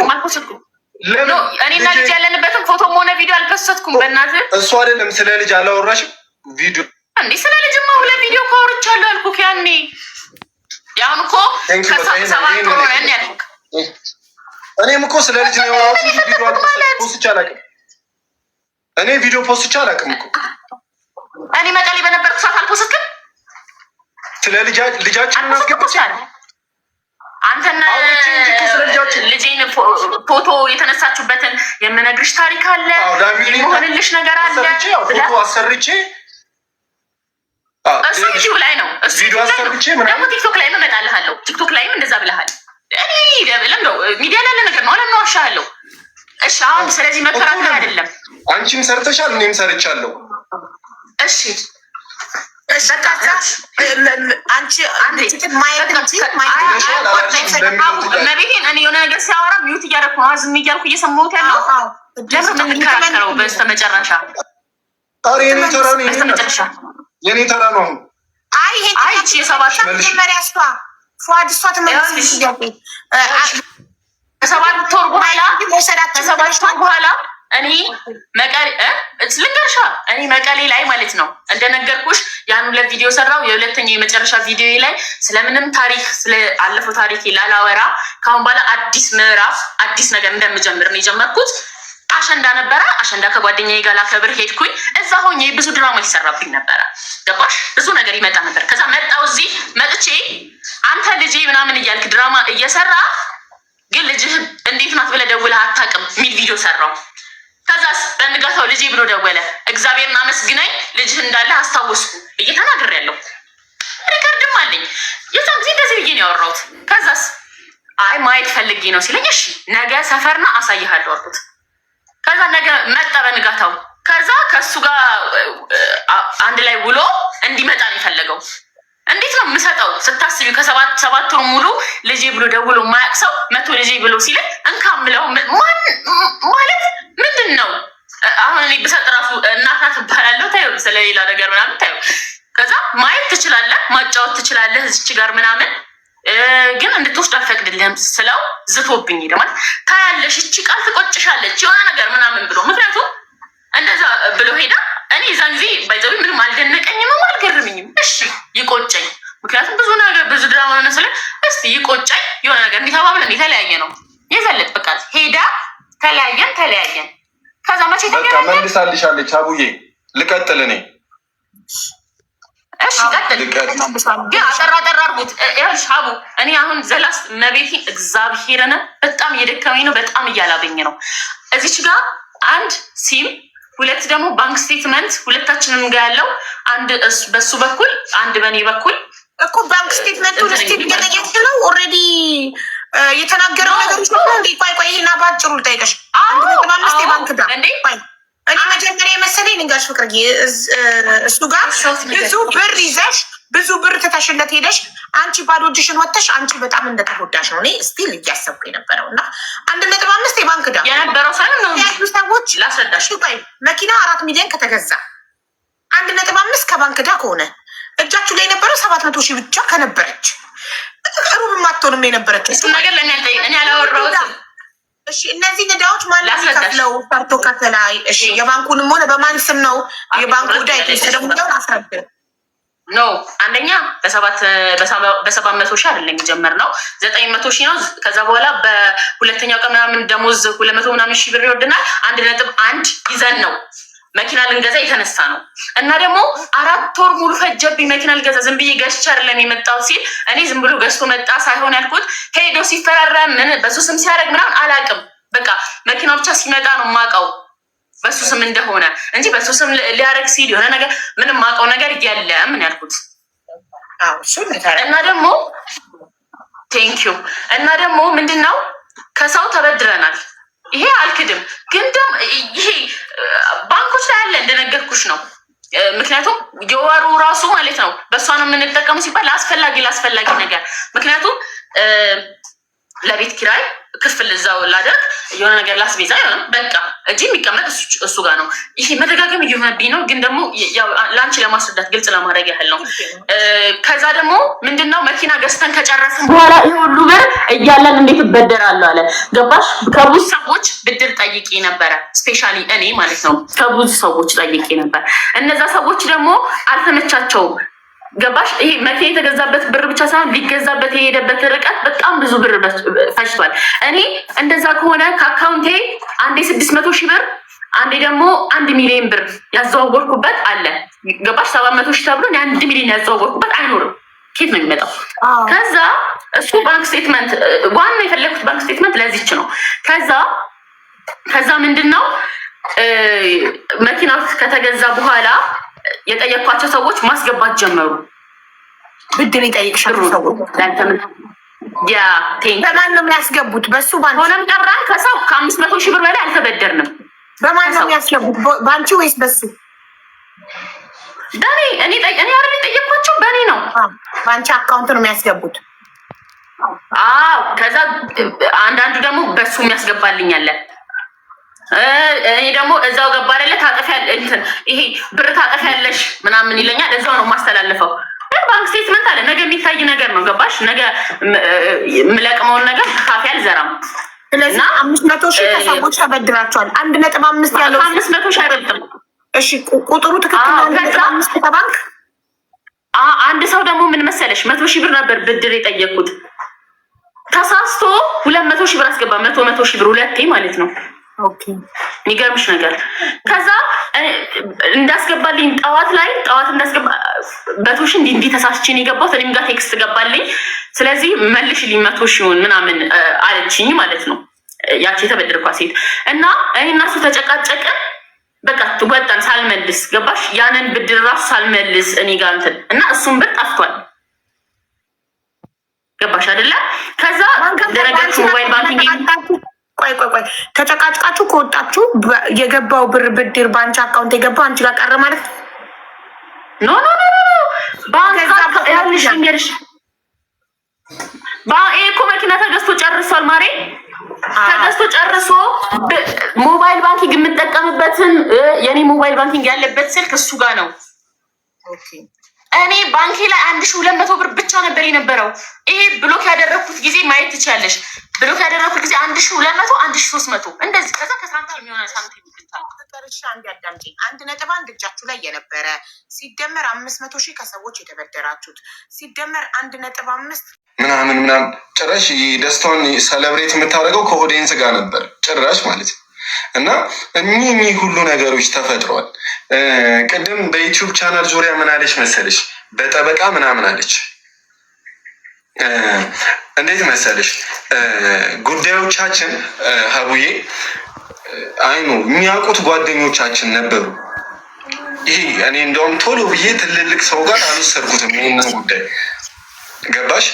አልፖስትኩም። እኔና ልጅ ያለንበትን ፎቶም ሆነ ቪዲዮ አልፖስትኩም። በእናትህ እሱ አይደለም ስለ ልጅ አላወራሽም? ቪዲዮ እንዴ ስለ ልጅማ ሁለት ቪዲዮ ካወርቻለሁ አልኩህ ያኔ። ያሁን እኮ ከሰባት ሆኖ ያን ያልኩህ እኔም እኮ ስለ ልጅ ነው ያወራሁት እንጂ ቪዲዮ ፖስት አላውቅም። እኔ ቪዲዮ ፖስት አላውቅም እኮ እኔ መቀሌ በነበርኩ ሰዓት አልፖስትክም። ስለ ልጃችን እናስገባቻል። አንተና ልጄን ፎቶ የተነሳችሁበትን የምነግርሽ ታሪክ አለ፣ የምሆንልሽ ነገር አለ። ፎቶ አሰርቼ እሱ ዩቲዩብ ላይ ነው። እሱ ቪዲዮ አሰርቼ ደግሞ ቲክቶክ ላይ እመጣልሃለሁ። ቲክቶክ ላይም እንደዛ ብለሃል። እኔ ለምነው ሚዲያ ላይ ያለ ነገር ነው። አለም ነው ዋሻለሁ። እሺ አሁን ስለዚህ መከራከር አይደለም። አንቺም ሰርተሻል፣ እኔም ሰርቻለሁ። እሺ መቤቴን እኔ የሆነ ነገር ሲያወራ ሚዩት እያደረኩ ነው፣ ዝም እያልኩ እየሰማሁት ያለው ለምን የምንከራከረው? በስተመጨረሻ የኔ ተራ ነው። አይቺ የሰባት መጀመሪያ ፏድ እሷ ትመልስልሽ ጥያቄ ከሰባት ወር በኋላ እኔ መቀሌ ልንገርሻ እኔ መቀሌ ላይ ማለት ነው እንደነገርኩሽ ያን ሁለት ቪዲዮ ሰራው። የሁለተኛው የመጨረሻ ቪዲዮ ላይ ስለምንም ታሪክ ስለ አለፈው ታሪክ ላላወራ ካሁን በኋላ አዲስ ምዕራፍ አዲስ ነገር እንደምጀምር ነው የጀመርኩት። አሸንዳ ነበረ። አሸንዳ ከጓደኛዬ ጋር ላከብር ሄድኩኝ። እዛ ሆኜ ብዙ ድራማ ይሰራብኝ ነበረ። ገባሽ? ብዙ ነገር ይመጣ ነበር። ከዛ መጣው እዚህ መጥቼ አንተ ልጄ ምናምን እያልክ ድራማ እየሰራ ግን ልጅህ እንዴት ናት ብለህ ደውለህ አታውቅም የሚል ቪዲዮ ሰራው። ከዛስ በንጋታው ልጄ ብሎ ደወለ። እግዚአብሔርን አመስግናኝ ልጅህ እንዳለ አስታወስኩ እየተናገር ያለው ሪከርድም አለኝ። የዛን ጊዜ እንደዚህ ብዬ ነው ያወራሁት። ከዛስ አይ ማየት ፈልጌ ነው ሲለኝ እሺ ነገ ሰፈርና አሳይሃለሁ አልኩት። ከዛ ነገ መጣ በንጋታው። ከዛ ከሱ ጋር አንድ ላይ ውሎ እንዲመጣ ነው የፈለገው። እንዴት ነው የምሰጠው ስታስቢ? ከሰባት ወር ሙሉ ልጄ ብሎ ደውሎ ማያቅ ሰው መቶ ልጄ ብሎ ሲለኝ እንካምለው ማለት ምንድን ነው? አሁን እኔ ብሰጥ ራሱ እናታት እባላለሁ። ታዩ ስለሌላ ነገር ምናምን ታዩ። ከዛ ማየት ትችላለህ፣ ማጫወት ትችላለህ እዚች ጋር ምናምን ግን እንድትወስድ አልፈቅድልህም ስለው ዝቶብኝ ሄደ። ማለት ታያለሽ እቺ ቃል ትቆጭሻለች የሆነ ነገር ምናምን ብሎ ምክንያቱም እንደዛ ብሎ ሄዳ። እኔ የዛን ጊዜ ባይዘዊ ምንም አልደነቀኝም አልገርምኝም። እሺ ይቆጨኝ፣ ምክንያቱም ብዙ ነገር ብዙ ድራማ ሆነ ስለ እስቲ ይቆጨኝ የሆነ ነገር እንዲተባብለን የተለያየ ነው የዘለጥ በቃ ሄዳ ተለያየን። ከዛ መቼ ተገናኘን? መልሳልሻለች። አቡዬ ልቀጥል እኔ እሺ ቀጥል። ግን አጠራ አድርጉት። ይኸውልሽ ሀቡ እኔ አሁን ዘላስ መቤቴ እግዚአብሔርን በጣም እየደከመኝ ነው፣ በጣም እያላበኝ ነው። እዚች ጋር አንድ ሲም ሁለት ደግሞ ባንክ ስቴትመንት ሁለታችንም ጋር ያለው አንድ በሱ በኩል አንድ በእኔ በኩል እኮ ባንክ ስቴትመንቱን ስቴት ገለየት ነው ኦልሬዲ የተናገረው ነገር ነው። ቆይ ይሄና ባጭሩ ልጠይቀሽ። አንድ ነጥብ አምስት የባንክ ዳ እኔ መጀመሪያ የመሰለኝ ንጋሽ ፍቅር እሱ ጋር ብዙ ብር ይዘሽ ብዙ ብር ትተሽለት ሄደሽ አንቺ ባዶ እጅሽን ወጥተሽ አንቺ በጣም እንደተጎዳሽ ነው እኔ ስቲል እያሰብኩ የነበረው። እና 1.5 የባንክ ዳ የነበረው ሳይሆን ነው ያሉ ሰዎች ላስረዳሽ። መኪና 4 ሚሊዮን ከተገዛ 1.5 ከባንክ ዳ ከሆነ እጃችሁ ላይ የነበረው 700,000 ብቻ ከነበረች ሩብ ማትሆንም የነበረች እሱ ነገር ለእኔ እኔ አላወራሁትም። እሺ እነዚህ ንዳዎች ማለት ከፍለው ሰርቶ ከፈላይ እሺ የባንኩንም ሆነ በማን ስም ነው የባንኩ ዕዳ የተሰደሙለው? አስረድ ኖ አንደኛ በ700,000 አይደለም የጀመርነው 900,000 ነው። ከዛ በኋላ በሁለተኛው ቀን ምናምን ደሞዝ 200 ምናምን ሺህ ብር ይወድናል። 1.1 ይዘን ነው መኪና ልንገዛ የተነሳ ነው። እና ደግሞ 4 ወር ሙሉ ፈጀብኝ መኪና ልገዛ። ዝም ብዬ ገዝቼ አይደለም የመጣሁት ሲል እኔ ዝም ብሎ ገዝቶ መጣ ሳይሆን ያልኩት ሄዶ ሲፈራረም ምን በሱ ስም ሲያደርግ ምናምን አላውቅም። በቃ መኪናው ብቻ ሲመጣ ነው የማውቀው በሱ ስም እንደሆነ እንጂ በሱ ስም ሊያደርግ ሲል የሆነ ነገር ምንም የማውቀው ነገር የለም ምን ያልኩት። እና ደግሞ ቴንኪዩ እና ደግሞ ምንድነው ከሰው ተበድረናል። ይሄ አልክድም። ግን ደግሞ ይሄ ባንኮች ላይ ያለ እንደነገርኩሽ ነው። ምክንያቱም የወሩ ራሱ ማለት ነው በእሷ ነው የምንጠቀሙ ሲባል ለአስፈላጊ ነገር ምክንያቱም ለቤት ኪራይ ክፍል እዛው ላደርግ የሆነ ነገር ላስቤዛ የሆነ በቃ እጅ የሚቀመጥ እሱ ጋር ነው። ይሄ መደጋገም እየሆነብኝ ነው፣ ግን ደግሞ ለአንቺ ለማስረዳት ግልጽ ለማድረግ ያህል ነው። ከዛ ደግሞ ምንድነው መኪና ገዝተን ከጨረስን በኋላ ይሄ ሁሉ ብር እያለን እንዴት እበደራለሁ አለ። ገባሽ? ከብዙ ሰዎች ብድር ጠይቄ ነበረ፣ ስፔሻሊ እኔ ማለት ነው። ከብዙ ሰዎች ጠይቄ ነበር። እነዛ ሰዎች ደግሞ አልተመቻቸውም። ገባሽ? ይሄ መኪና የተገዛበት ብር ብቻ ሳይሆን ሊገዛበት የሄደበት ርቀት በጣም ብዙ ብር ፈጅቷል። እኔ እንደዛ ከሆነ ከአካውንቴ አንዴ 600 ሺህ ብር አንዴ ደግሞ 1 ሚሊዮን ብር ያዘዋወርኩበት አለ። ገባሽ? 700 ሺህ ተብሎ 1 ሚሊዮን ያዘዋወርኩበት አይኖርም። ኬት ነው የሚመጣው? ከዛ እሱ ባንክ ስቴትመንት ዋና የፈለኩት ባንክ ስቴትመንት ለዚች ነው። ከዛ ምንድን ነው መኪናው ከተገዛ በኋላ የጠየኳቸው ሰዎች ማስገባት ጀመሩ። ብድር ይጠይቅሻሉ ሰዎች። በማን ነው የሚያስገቡት? በሱ ባንክ ሆነም ቀራን ከሰው ከ500 ሺህ ብር በላይ አልተበደርንም። በማን ነው የሚያስገቡት? ባንቺ ወይስ በሱ? በኔ እኔ አይደል የጠየኳቸው? በኔ ነው። ባንቺ አካውንት ነው የሚያስገቡት? አዎ። ከዛ አንዳንዱ ደግሞ በሱ የሚያስገባልኝ አለ። እኔ ደግሞ እዛው ገባ አይደለ እንትን ይሄ ብር ታጠፊያለሽ ምናምን ይለኛል። እዛው ነው የማስተላልፈው። ባንክ ስቴትመንት አለ። ነገ የሚታይ ነገር ነው። ገባሽ? ነገ የምለቅመውን ነገር ካፌ አልዘራም። ስለዚህ 500 ሺህ ከሰዎች ተበድራቸዋል። 1.5 ያለው 500 ሺህ አይደለም። እሺ ቁጥሩ ትክክል ነው። 1.5 ከባንክ አንድ ሰው ደግሞ ምን መሰለሽ 100 ሺህ ብር ነበር ብድር የጠየቁት። ተሳስቶ 200 ሺህ ብር አስገባ። 100 ሺህ ብር ሁለቴ ማለት ነው። የሚገርምሽ ነገር ከዛ እንዳስገባልኝ ጠዋት እንዳስገባ በቶሽ እንዲህ ተሳስቼን የገባሁት እኔም ጋር ቴክስት ገባልኝ። ስለዚህ መልሽልኝ 100 ሺውን ምናምን አለችኝ ማለት ነው ያቺ የተበደርኳ ሴት። እና እኔ እና እሱ ተጨቃጨቅን። በቃ ወጣን ሳልመልስ። ገባሽ? ያንን ብድር ራሱ ሳልመልስ እኔ ጋር እንትን እና እሱም ብር ጠፍቷል። ገባሽ አይደለ? ከዛ ደረጃችሁ ሞባይል ባንኪንግ ቆይ ተጨቃጭቃችሁ ከወጣችሁ የገባው ብር ብድር ባንቺ አካውንት የገባው አንቺ ጋር ቀረ ማለት ኖ ይሄ እኮ መኪና ተገዝቶ ጨርሷል። ማሬ ተገዝቶ ጨርሶ ሞባይል ባንኪንግ የምጠቀምበትን የኔ ሞባይል ባንኪንግ ያለበት ስልክ እሱ ጋር ነው። እኔ ባንኪ ላይ 1200 ብር ብቻ ነበር የነበረው። ይሄ ብሎክ ያደረኩት ጊዜ ማየት ትችላለሽ። ብሎክ ያደረኩት ጊዜ 1200 1300 እንደዚህ። ከዛ ከሳንቲም የሚሆነ ሳንቲም ተቀርሻ አንድ ያዳምጪኝ። 1.1 እጃችሁ ላይ የነበረ ሲደመር 500 ሺህ ከሰዎች የተበደራችሁት ሲደመር 1.5 ምናምን ጭራሽ ደስታውን ሰለብሬት የምታደርገው ከኦዲየንስ ጋር ነበር ጭራሽ ማለት ነው። እና እኚህ ሁሉ ነገሮች ተፈጥረዋል። ቅድም በዩቲዩብ ቻናል ዙሪያ ምን አለች መሰለሽ? በጠበቃ ምናምን አለች። እንዴት መሰለሽ ጉዳዮቻችን ሀቡዬ አይኑ የሚያውቁት ጓደኞቻችን ነበሩ። ይሄ እኔ እንደውም ቶሎ ብዬ ትልልቅ ሰው ጋር አልወሰድኩትም ይህንን ጉዳይ። ገባሽ?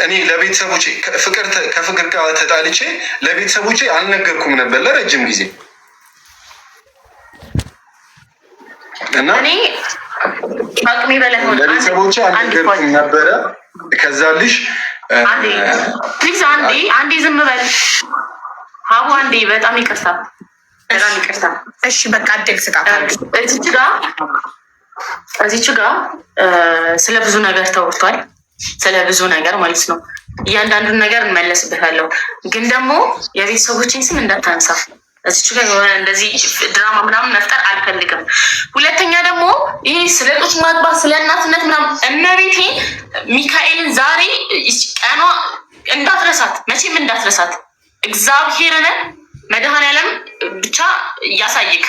እኔ ለቤተሰቦቼ ከፍቅር ጋር ተጣልቼ ለቤተሰቦቼ አልነገርኩም ነበር ለረጅም ጊዜ እና ለቤተሰቦቼ አልነገርኩም ነበረ። ከዛ ልሽ አንዴ ዝም በል ሀቡ፣ አንዴ በጣም ይቅርታ። እሺ በቃ አደግ ስጣት። እዚች ጋ ስለ ብዙ ነገር ተወርቷል። ስለ ብዙ ነገር ማለት ነው። እያንዳንዱን ነገር እንመለስበታለሁ። ግን ደግሞ የቤተሰቦችን ስም እንዳታነሳ። እዚች ጋ የሆነ እንደዚህ ድራማ ምናምን መፍጠር አልፈልግም። ሁለተኛ ደግሞ ይሄ ስለ ጡት ማጥባት ስለ እናትነት ምናምን እመቤቴ ሚካኤልን ዛሬ ቀኗ እንዳትረሳት፣ መቼም እንዳትረሳት። እግዚአብሔርን መድኃኔዓለም ብቻ እያሳይክ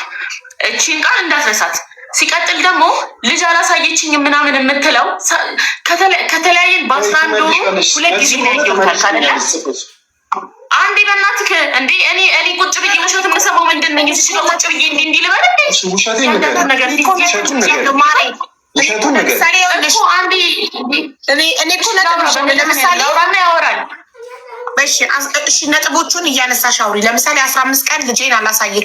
እቺን ቃል እንዳትረሳት። ሲቀጥል ደግሞ ልጅ አላሳየችኝም ምናምን የምትለው ከተለያየን በ11 ወሩ 2 ጊዜ ነው ያየሁታል ካለ አንዴ በእናትህ እንዴ እኔ ቁጭ ብዬ ውሸት የምሰማው ምንድን ነው? ሲል ቁጭ ብዬ እንዲህ ልበል እንዴ? ነገር ለምሳሌ ያወራል እሺ ነጥቦቹን እያነሳሽ አውሪ። ለምሳሌ 15 ቀን ልጄን አላሳየ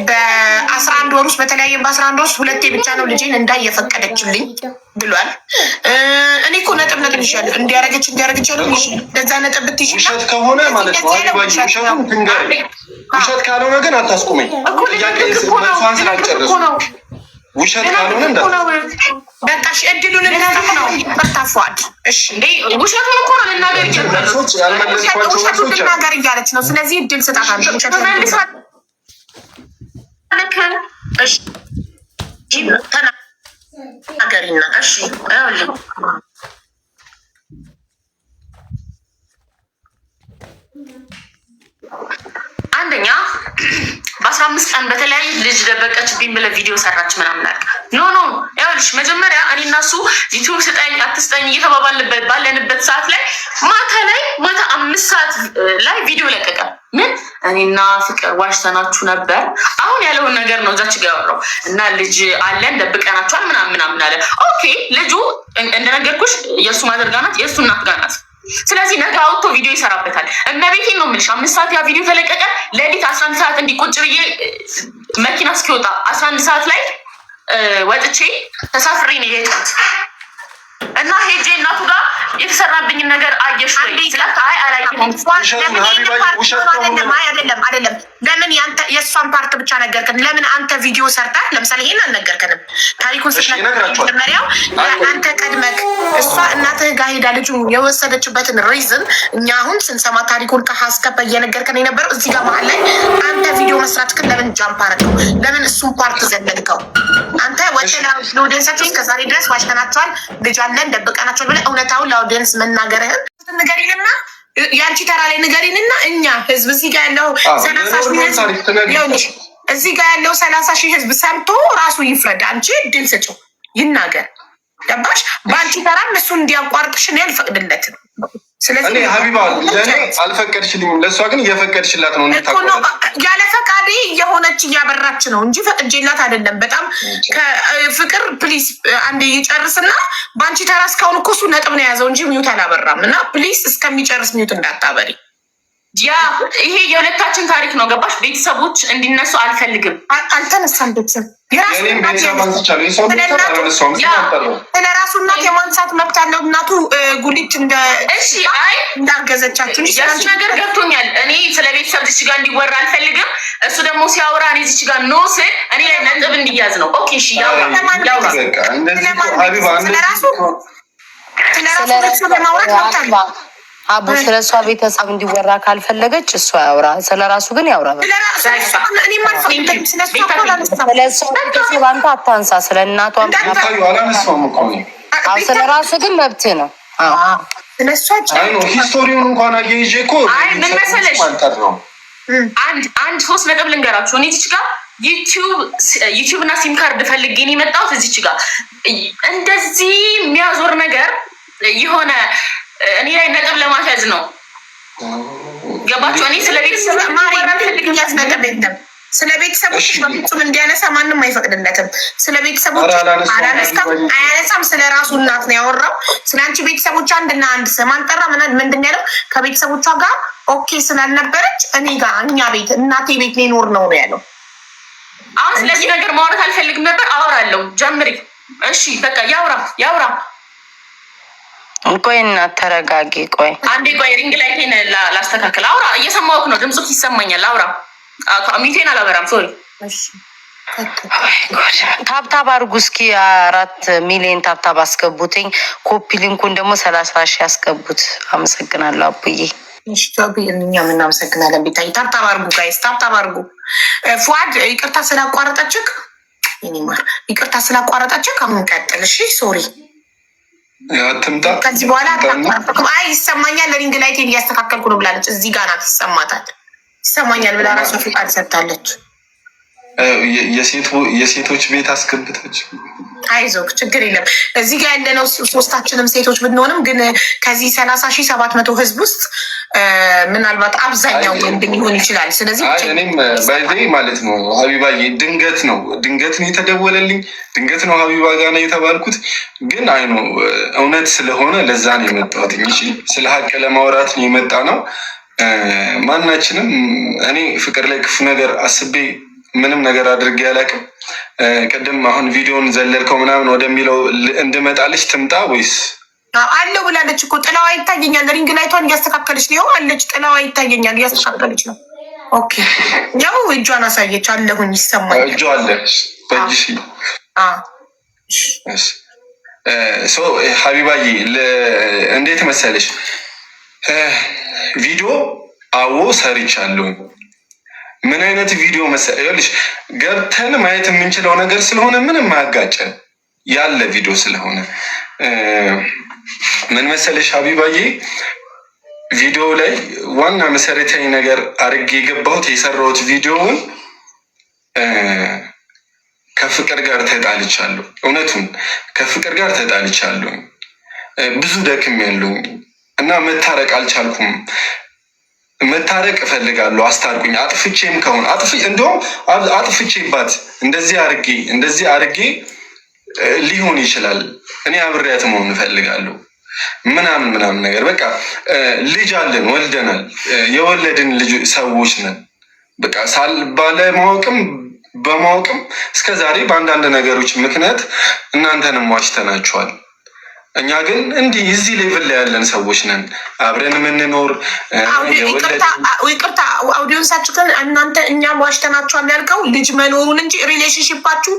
በ11 ወር ውስጥ በተለያየ በ11 ወር ውስጥ 2 ብቻ ነው ልጄን እንዳየፈቀደችልኝ ብሏል። እኔ እኮ ነጥብ ይሻላል እንዲያረገች ለዛ ነጥብ ብትይሽ ውሸት ከሆነ ማለት ነው። ውሸት ካልሆነ ግን አታስቁመኝ። ውሸት ካልሆነ በቃ እድሉን እንስጠት ነው። በታፏድ ውሸቱን እኮ ነው ልናገር ይችላል። ውሸቱን ልናገር እያለች ነው። ስለዚህ እድል ስጣታለች። ተናገሪና እሺ አንደኛ በ15 ቀን በተለያዩ ልጅ ደበቀችብኝ ብለህ ቪዲዮ ሰራች ምናምን አለ። ኖ ይኸውልሽ መጀመሪያ እኔ እና እሱ ዩቲዩብ ስጠኝ አትስጠኝ እየተባባልንበት ባለንበት ሰዓት ላይ ማታ 5 ሰዓት ላይ ቪዲዮ ለቀቀ። ምን እኔና ፍቅር ዋሽተናችሁ ነበር አሁን ያለውን ነገር ነው እዛች ጋር ያወራው እና ልጅ አለን ደብቀናችኋል ምናምን አለ። ኦኬ ልጁ እንደነገርኩሽ የእሱ ማዘር ጋር ናት፣ የእሱ እናት ጋር ናት። ስለዚህ ነገ አውጥቶ ቪዲዮ ይሰራበታል። እመቤቴን ነው የምልሽ 5 ሰዓት ያ ቪዲዮ ተለቀቀ። ሌሊት 11 ሰዓት እንዲቆጭ ብዬ መኪና እስኪወጣ 11 ሰዓት ላይ ወጥቼ ተሳፍሬ ነው የሄድኩት እና ሄጄ እናቱ ጋር የተሰራብኝን ነገር አየሽ ወይ ስላት አይ አላየሁም። አይደለም ለምን የእሷን ፓርት ብቻ ነገርከን? ለምን አንተ ቪዲዮ ሰርተህ ለምሳሌ ይሄን አልነገርከንም? ታሪኩን ስትመሪያው አንተ ቀድመክ እሷ እናትህ ጋር ሄዳ ልጁ የወሰደችበትን ሪዝን እኛ አሁን ስንሰማ ታሪኩን ከሀስከበ እየነገርከን የነበረው እዚህ ጋር መሀል ላይ አንተ ቪዲዮ መስራትክን ለምን ጃምፕ አደረገው? ለምን እሱን ፓርት ዘለልከው? አንተ ወተላ ለኦዲየንሳችን እስከዛሬ ድረስ ዋሽተናቸዋል ልጅ አለን ደብቀናቸዋል ብለህ እውነታውን ለኦዲየንስ መናገርህን ንገሪንና የአንቺ ተራ ላይ ንገሪንና እኛ ህዝብ እዚህ ጋር ያለው 30 ሺህ ህዝብ ሰምቶ ራሱ ይፍረድ። አንቺ ድል ስጪው ይናገር። ገባሽ? በአንቺ ተራ እሱ እንዲያቋርጥሽ እኔ አልፈቅድለትም። ስለዚህ ሀቢባ ለእኔ አልፈቀድሽልኝም፣ ለእሷ ግን እየፈቀድሽላት ነው። ያለ ፈቃዴ እየሆነች እያበራች ነው እንጂ ፈቅጄላት አይደለም። በጣም ፍቅር ፕሊስ አንድ ይጨርስና በአንቺ ተራ እስካሁን እኮ እሱ ነጥብ ነው የያዘው እንጂ ሚዩት አላበራም። እና ፕሊስ እስከሚጨርስ ሚዩት እንዳታበሪ። ያ ይሄ የሁለታችን ታሪክ ነው። ገባሽ? ቤተሰቦች እንዲነሱ አልፈልግም። አልተነሳም ቤተሰብ ስለራሱ እናት የማንሳት መብት አለው። እናቱ ጉሊት እንዳገዘቻችን ያች ነገር ገብቶኛል። እኔ ስለ ቤተሰብ ዝች ጋር እንዲወራ አልፈልግም። እሱ ደግሞ ሲያወራ እኔ ዝች ጋር ኖ ስል እኔ ላይ ነጥብ እንዲያዝ ነው። ኦኬ እሺ ስለራሱ ለማውራት መብት አለው። አቡ ስለ እሷ ቤተሰብ እንዲወራ ካልፈለገች እሷ ያውራ፣ ስለ ራሱ ግን ያውራ። ቤተሰብ አንተ አታንሳ፣ ስለ እናቷ ስለ ራሱ ግን መብት ነው። ሂስቶሪውን እንኳን አያይዤ እኮ ምን መሰለሽ አንድ 3 ነጥብ ልንገራችሁ። እኔ እዚች ጋር ዩቲዩብ እና ሲም ካርድ ፈልጌ ነው የመጣሁት። እዚች ጋር እንደዚህ የሚያዞር ነገር የሆነ እኔ ላይ ነጥብ ለማስያዝ ነው። ገባችሁ? እኔ ስለ ቤተሰብ ስለ ቤተሰቦች በፍጹም እንዲያነሳ ማንም አይፈቅድለትም። ስለ ቤተሰቦች አያነሳም። ስለ ራሱ እናት ነው ያወራው። ስለ አንቺ ቤተሰቦች አንድና አንድ ስም አልጠራ። ምንድን ያለው ከቤተሰቦቿ ጋር ኦኬ ስላልነበረች እኔ ጋር እኛ ቤት እናቴ ቤት ሊኖር ነው ያለው። አሁን ስለዚህ ነገር ማውራት አልፈልግም ነበር። አወራለሁ። ጀምሪ። እሺ በቃ ያውራ። ቆይ እና ተረጋጊ። ቆይ አንዴ ቆይ ሪንግ ላይ ቴን ላስተካከል። አውራ። እየሰማሁህ ነው። ድምፁ ይሰማኛል። አውራ። ሚቴን አላበራም። ሶሪ። ታብታብ አድርጉ እስኪ 4 ሚሊዮን ታብታብ አስገቡትኝ። ኮፒ ሊንኩን ደግሞ 30 ሺህ አስገቡት። አመሰግናለሁ አቡዬ። እኛም እናመሰግናለን። ቤታዬ ታብታብ አድርጉ ጋይስ፣ ታብታብ አድርጉ። ፉአድ ይቅርታ ስላቋረጠችክ ይቅርታ ስላቋረጠችክ አሁን ቀጥል። እሺ ሶሪ አትምጣ። ከዚህ በኋላ አይ ይሰማኛል። ለሪንግ ላይቴን እያስተካከልኩ ነው ብላለች። እዚህ ጋር ናት። ይሰማታል። ይሰማኛል ብላ ራሱ ፍቃድ ሰጥታለች። የሴቶች ቤት አስገብታች አይዞህ ችግር የለም። እዚህ ጋር ያለነው ሶስታችንም ሴቶች ብንሆንም ግን ከዚህ 30,700 ህዝብ ውስጥ ምናልባት አብዛኛው ወንድ ሊሆን ይችላል። ስለዚህ እኔም በዚህ ማለት ነው ሀቢባዬ ድንገት ነው የተደወለልኝ፣ ድንገት ነው ሀቢባ ጋር ነው የተባልኩት። ግን አይኑ እውነት ስለሆነ ለዛ ነው የመጣሁት እንጂ ስለ ሀቅ ለማውራት ነው የመጣ ነው። ማናችንም እኔ ፍቅር ላይ ክፉ ነገር አስቤ ምንም ነገር አድርጌ አላውቅም። ቅድም አሁን ቪዲዮን ዘለልከው ምናምን ወደሚለው እንድመጣልሽ ትምጣ ወይስ አለው ብላለች እኮ ጥላዋ ይታየኛል። ሪንግ ላይቷን እያስተካከለች ነው አለች። ጥላዋ ይታየኛል እያስተካከለች ነው። ኦኬ ያው እጇን አሳየች አለሁኝ ይሰማኛል። እጇ አለ በእጅሽ። ሀቢባዬ እንዴት መሰለሽ ቪዲዮ አዎ ሰርቻለሁ። ምን አይነት ቪዲዮ መሰለሽ ገብተን ማየት የምንችለው ነገር ስለሆነ ምንም ማያጋጨን ያለ ቪዲዮ ስለሆነ ምን መሰለሽ ሀቢባዬ ቪዲዮ ላይ ዋና መሰረታዊ ነገር አድርጌ የገባሁት የሰራሁት ቪዲዮውን ከፍቅር ጋር ተጣልቻለሁ። እውነቱን ከፍቅር ጋር ተጣልቻለሁ። ብዙ ደክም ያለሁ እና መታረቅ አልቻልኩም። መታረቅ እፈልጋለሁ። አስታርቁኝ። አጥፍቼም ከሆነ እንደውም አጥፍቼባት እንደዚህ አርጌ ሊሆን ይችላል። እኔ አብሬያት መሆን እፈልጋለሁ ምናምን ነገር በቃ ልጅ አለን፣ ወልደናል፣ የወለድን ልጅ ሰዎች ነን። በቃ ባለማወቅም በማወቅም እስከ ዛሬ በአንዳንድ ነገሮች ምክንያት እናንተንም ዋሽተናችኋል። እኛ ግን እንዲህ እዚህ ሌቭል ላይ ያለን ሰዎች ነን፣ አብረን የምንኖር። ይቅርታ አውዲየንሳችሁን እናንተ እኛም ዋሽተናችኋል ያልከው ልጅ መኖሩን እንጂ ሪሌሽንሽፓችሁ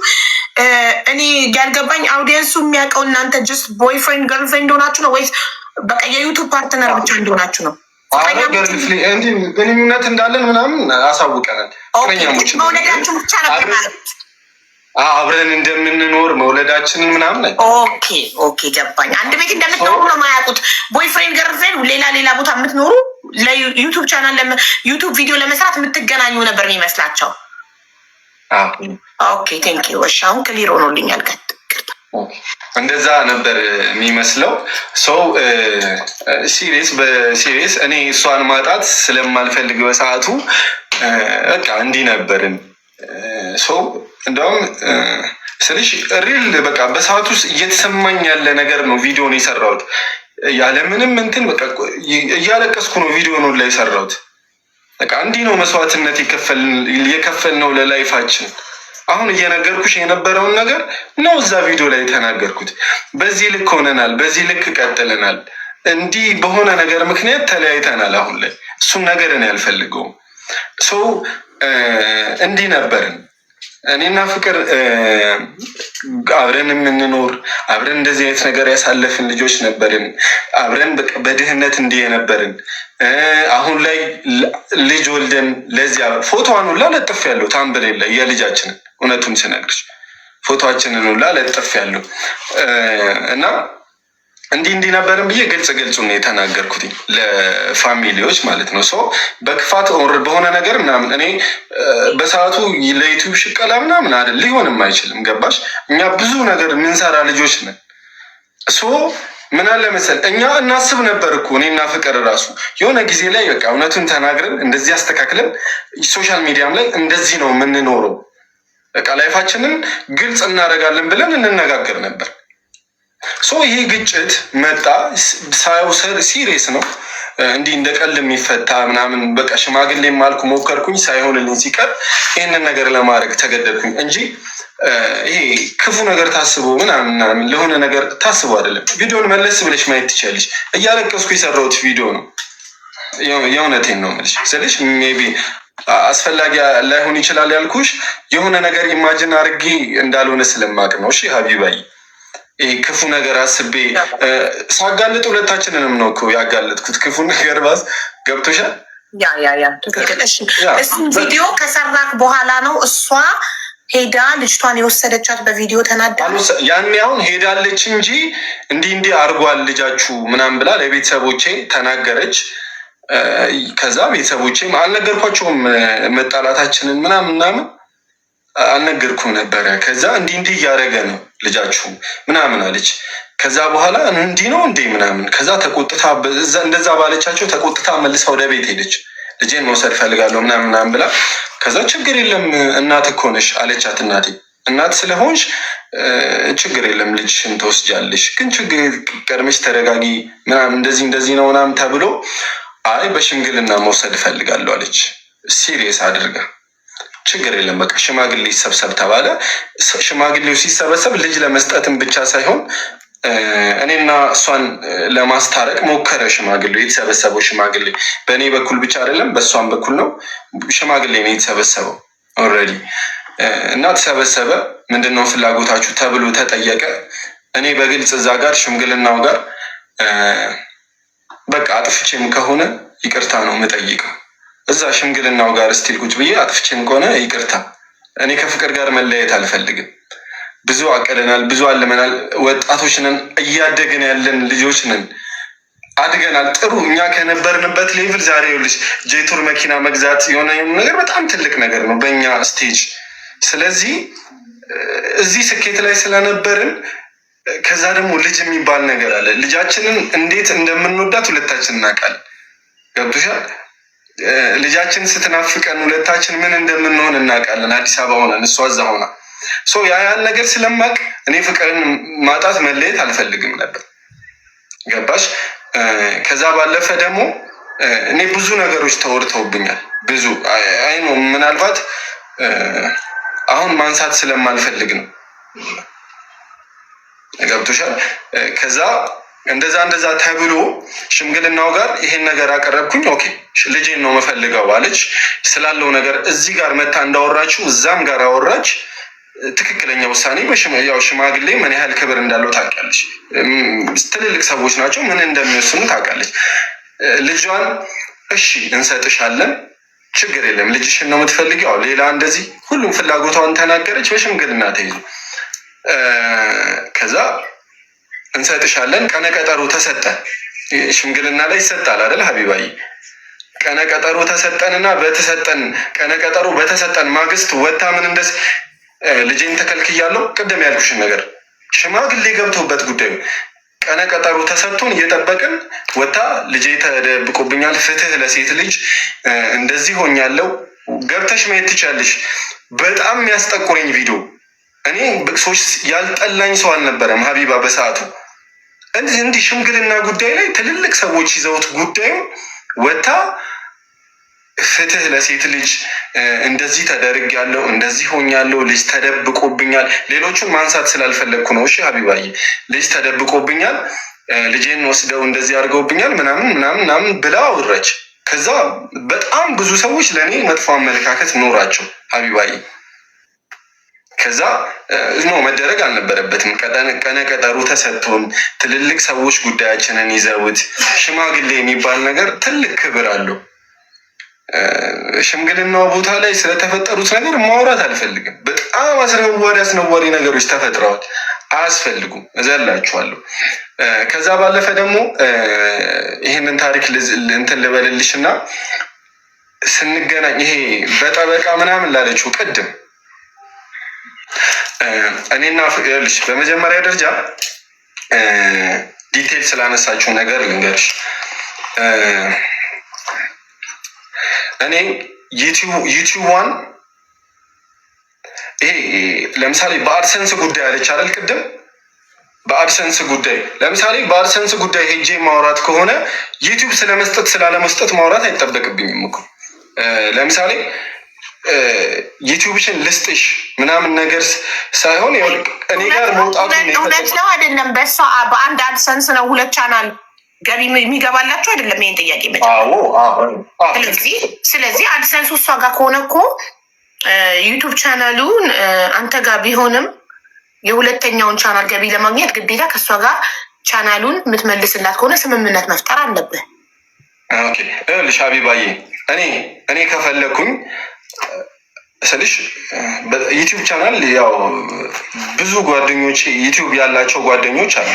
እኔ ያልገባኝ አውዲየንሱ የሚያውቀው እናንተ ጀስት ቦይፍሬንድ ገርልፍሬንድ እንደሆናችሁ ነው ወይስ በቃ የዩቱብ ፓርትነር ብቻ እንደሆናችሁ ነው? ግንኙነት እንዳለን ምናምን አሳውቀናል። መውለዳችሁ ብቻ ነበር ማለት አብረን እንደምንኖር መውለዳችንን ምናምን። ኦኬ ገባኝ። አንድ ቤት እንደምትኖሩ ነው የማያውቁት። ቦይፍሬንድ ገርልፍሬንድ ሌላ ቦታ የምትኖሩ ለዩቱብ ቻናል ዩቱብ ቪዲዮ ለመስራት የምትገናኙ ነበር የሚመስላቸው። ኦኬ ቴንክ ዩ። እሺ አሁን ክሊር ሆኖልኛል። እንደዛ ነበር የሚመስለው። ሰው በሲሪየስ እኔ እሷን ማጣት ስለማልፈልግ በሰዓቱ በቃ እንዲህ ነበርን። ሰው እንደውም ስልሽ ሪል በቃ በሰዓቱ ውስጥ እየተሰማኝ ያለ ነገር ነው ቪዲዮን የሰራሁት። ያለምንም እንትን በቃ እያለቀስኩ ነው ቪዲዮን ላይ የሰራሁት። በቃ እንዲህ ነው መስዋዕትነት የከፈልነው ለላይፋችን። አሁን እየነገርኩሽ የነበረውን ነገር ነው እዛ ቪዲዮ ላይ የተናገርኩት። በዚህ ልክ ሆነናል፣ በዚህ ልክ ቀጥለናል። እንዲህ በሆነ ነገር ምክንያት ተለያይተናል። አሁን ላይ እሱን ነገር እኔ አልፈልገውም። ሰው እንዲህ ነበርን እኔና ፍቅር አብረን የምንኖር አብረን እንደዚህ አይነት ነገር ያሳለፍን ልጆች ነበርን። አብረን በድህነት እንዲህ የነበርን አሁን ላይ ልጅ ወልደን ለዚያ ፎቶዋን ሁላ ለጥፍ ያለው ታምብሌል ላይ የልጃችንን እውነቱን ስነግርሽ ፎቶዋችንን ሁላ ለጥፍ ያለው እና እንዲህ ነበርን ብዬ ግልጽ ነው የተናገርኩት ለፋሚሊዎች ማለት ነው። ሰው በክፋት በሆነ ነገር ምናምን እኔ በሰዓቱ ለዩቲዩብ ሽቀላ ምናምን አይደል ሊሆንም አይችልም። ገባሽ? እኛ ብዙ ነገር የምንሰራ ልጆች ነን። ምን አለ መሰል እኛ እናስብ ነበር እኮ እኔና ፍቅር ራሱ የሆነ ጊዜ ላይ በቃ እውነቱን ተናግረን እንደዚህ አስተካክለን ሶሻል ሚዲያም ላይ እንደዚህ ነው የምንኖረው፣ በቃ ላይፋችንን ግልጽ እናደርጋለን ብለን እንነጋገር ነበር። ይሄ ግጭት መጣ። ሳየው ሲሪየስ ነው፣ እንዲህ እንደ ቀልድ የሚፈታ ምናምን በቃ ሽማግሌ ማልኩ ሞከርኩኝ፣ ሳይሆንልኝ ሲቀር ይህንን ነገር ለማድረግ ተገደድኩኝ እንጂ ይሄ ክፉ ነገር ታስቦ ምናምን ለሆነ ነገር ታስቦ አይደለም። ቪዲዮን መለስ ብለሽ ማየት ትችላለሽ። እያለቀስኩ የሰራሁት ቪዲዮ ነው። የእውነቴን ነው የምልሽ ስልሽ ሜይ ቢ አስፈላጊ ላይሆን ይችላል ያልኩሽ የሆነ ነገር ኢማጅን አድርጌ እንዳልሆነ ስለማቅ ነው። እሺ ሀቢባይ ክፉ ነገር አስቤ ሳጋልጥ ሁለታችንንም ነው እኮ ያጋለጥኩት። ክፉ ነገር ባስ ገብቶሻል። ያ ትክክል። እሱን ቪዲዮ ከሰራክ በኋላ ነው እሷ ሄዳ ልጅቷን የወሰደቻት በቪዲዮ ተናዳ። ያኔ አሁን ሄዳለች እንጂ እንዲህ አርጓል ልጃችሁ ምናምን ብላ ለቤተሰቦቼ ተናገረች። ከዛ ቤተሰቦቼም አልነገርኳቸውም መጣላታችንን ምናምን አልነገርኩም ነበረ። ከዛ እንዲህ እያደረገ ነው ልጃችሁ ምናምን አለች። ከዛ በኋላ እንዲህ ነው እንዴ ምናምን ከዛ ተቆጥታ እንደዛ ባለቻቸው ተቆጥታ መልሳ ወደ ቤት ሄደች። ልጄን መውሰድ ፈልጋለሁ ምናምን ብላ ከዛ ችግር የለም እናት እኮ ነሽ አለቻት። እናቴ እናት ስለሆንሽ ችግር የለም ልጅሽን ትወስጃለሽ፣ ግን ችግር ቀድመሽ ተረጋጊ ምናምን እንደዚህ ነው ምናምን ተብሎ አይ በሽምግልና መውሰድ እፈልጋለሁ አለች። ሲሪየስ አድርጋ ችግር የለም በቃ ሽማግሌ ይሰብሰብ ተባለ። ሽማግሌው ሲሰበሰብ ልጅ ለመስጠትም ብቻ ሳይሆን እኔና እሷን ለማስታረቅ ሞከረ ሽማግሌው። የተሰበሰበው ሽማግሌ በእኔ በኩል ብቻ አይደለም በእሷን በኩል ነው። ሽማግሌ ነው የተሰበሰበው ኦልሬዲ እና ተሰበሰበ። ምንድነው ፍላጎታችሁ ተብሎ ተጠየቀ። እኔ በግልጽ እዛ ጋር ሽምግልናው ጋር በቃ አጥፍቼም ከሆነ ይቅርታ ነው የምጠይቀው። እዛ ሽምግልናው ጋር እስቲል ቁጭ ብዬ አጥፍቼም ከሆነ ይቅርታ፣ እኔ ከፍቅር ጋር መለየት አልፈልግም። ብዙ አቅደናል፣ ብዙ አልመናል። ወጣቶች ነን፣ እያደግን ያለን ልጆች ነን፣ አድገናል። ጥሩ እኛ ከነበርንበት ሌቭል ዛሬ ይኸውልሽ ጄቱር መኪና መግዛት የሆነ ነገር በጣም ትልቅ ነገር ነው በእኛ ስቴጅ። ስለዚህ እዚህ ስኬት ላይ ስለነበርን ከዛ ደግሞ ልጅ የሚባል ነገር አለ። ልጃችንን እንዴት እንደምንወዳት ሁለታችን እናውቃለን። ገብቶሻል? ልጃችን ስትናፍቀን ሁለታችን ምን እንደምንሆን እናውቃለን። አዲስ አበባ ሆነን እሷ እዛ ሆና ያን ነገር ስለማቅ እኔ ፍቅርን ማጣት መለየት አልፈልግም ነበር። ገባሽ? ከዛ ባለፈ ደግሞ እኔ ብዙ ነገሮች ተወርተውብኛል። ብዙ አይ ነው ምናልባት አሁን ማንሳት ስለማልፈልግ ነው። ገብቶሻል? ከዛ እንደዛ ተብሎ ሽምግልናው ጋር ይሄን ነገር አቀረብኩኝ። ኦኬ ልጄን ነው መፈልገው አለች። ስላለው ነገር እዚህ ጋር መታ እንዳወራችው እዛም ጋር አወራች። ትክክለኛ ውሳኔ ያው ሽማግሌ ምን ያህል ክብር እንዳለው ታውቂያለች። ትልልቅ ሰዎች ናቸው፣ ምን እንደሚወስኑ ታውቃለች። ልጇን እሺ እንሰጥሻለን፣ ችግር የለም ልጅሽን ነው የምትፈልጊው፣ ሌላ እንደዚህ ሁሉም ፍላጎቷን ተናገረች። በሽምግልና ተይዞ ከዛ እንሰጥሻለን ቀነ ቀጠሮ ተሰጠ። ሽምግልና ላይ ይሰጣል አይደል ሀቢባዬ? ቀነ ቀጠሮ ተሰጠንና በተሰጠን ቀነ ቀጠሮ በተሰጠን ማግስት ወታ ምን እንደስ ልጄን ተከልክያለሁ። ቅድም ያልኩሽን ነገር ሽማግሌ ገብቶበት ጉዳዩ ቀነ ቀጠሮ ተሰጥቶን እየጠበቅን ወታ ልጄ ተደብቆብኛል፣ ፍትህ ለሴት ልጅ እንደዚህ ሆኛለሁ። ገብተሽ ማየት ትችያለሽ። በጣም የሚያስጠቁረኝ ቪዲዮ። እኔ ሰዎች ያልጠላኝ ሰው አልነበረም ሀቢባ በሰዓቱ። እንዲህ ሽምግልና ጉዳይ ላይ ትልልቅ ሰዎች ይዘውት ጉዳዩ ወታ ፍትህ ለሴት ልጅ እንደዚህ ተደርጊያለሁ፣ እንደዚህ ሆኛለሁ፣ ልጅ ተደብቆብኛል። ሌሎቹን ማንሳት ስላልፈለግኩ ነው። እሺ ሀቢባዬ፣ ልጅ ተደብቆብኛል፣ ልጄን ወስደው እንደዚህ አድርገውብኛል ምናምን ብላ አወራች። ከዛ በጣም ብዙ ሰዎች ለእኔ መጥፎ አመለካከት ኖራቸው ሀቢባዬ። ከዛ መደረግ አልነበረበትም። ቀነ ቀጠሩ ተሰጥቶን ትልልቅ ሰዎች ጉዳያችንን ይዘውት ሽማግሌ የሚባል ነገር ትልቅ ክብር አለው። ሽምግልናው ቦታ ላይ ስለተፈጠሩት ነገር ማውራት አልፈልግም። በጣም አስነዋሪ ነገሮች ተፈጥረዋል። አያስፈልጉም፣ እዘላችኋለሁ። ከዛ ባለፈ ደግሞ ይህንን ታሪክ እንትን ልበልልሽ እና ስንገናኝ ይሄ በጠበቃ ምናምን ላለችው ቅድም እኔና ፍቅርልሽ በመጀመሪያ ደረጃ ዲቴል ስላነሳችው ነገር ልንገርሽ። እኔ ዩቲዩብዋን ይሄ ለምሳሌ በአድሰንስ ጉዳይ አለች አይደል? ቅድም በአድሰንስ ጉዳይ ለምሳሌ በአድሰንስ ጉዳይ ሄጄ ማውራት ከሆነ ዩቲዩብ ስለመስጠት ስላለመስጠት ማውራት አይጠበቅብኝም እኮ። ለምሳሌ ዩቲዩብሽን ልስጥሽ ምናምን ነገር ሳይሆን እኔ ጋር መውጣቱ እውነት ነው አይደለም? በእሷ በአንድ አድሰንስ ነው ሁለት ቻናል ገቢ የሚገባላቸው አይደለም? ይሄን ጥያቄ ስለዚህ አድሰንሱ እሷ ጋር ከሆነ እኮ ዩቱብ ቻናሉን አንተ ጋር ቢሆንም የሁለተኛውን ቻናል ገቢ ለማግኘት ግዴታ ከእሷ ጋር ቻናሉን የምትመልስላት ከሆነ ስምምነት መፍጠር አለብህ። ልሽ ሀቢባዬ እኔ ከፈለኩኝ ስልሽ ዩቲዩብ ቻናል ያው ብዙ ጓደኞች ዩቲዩብ ያላቸው ጓደኞች አሉ።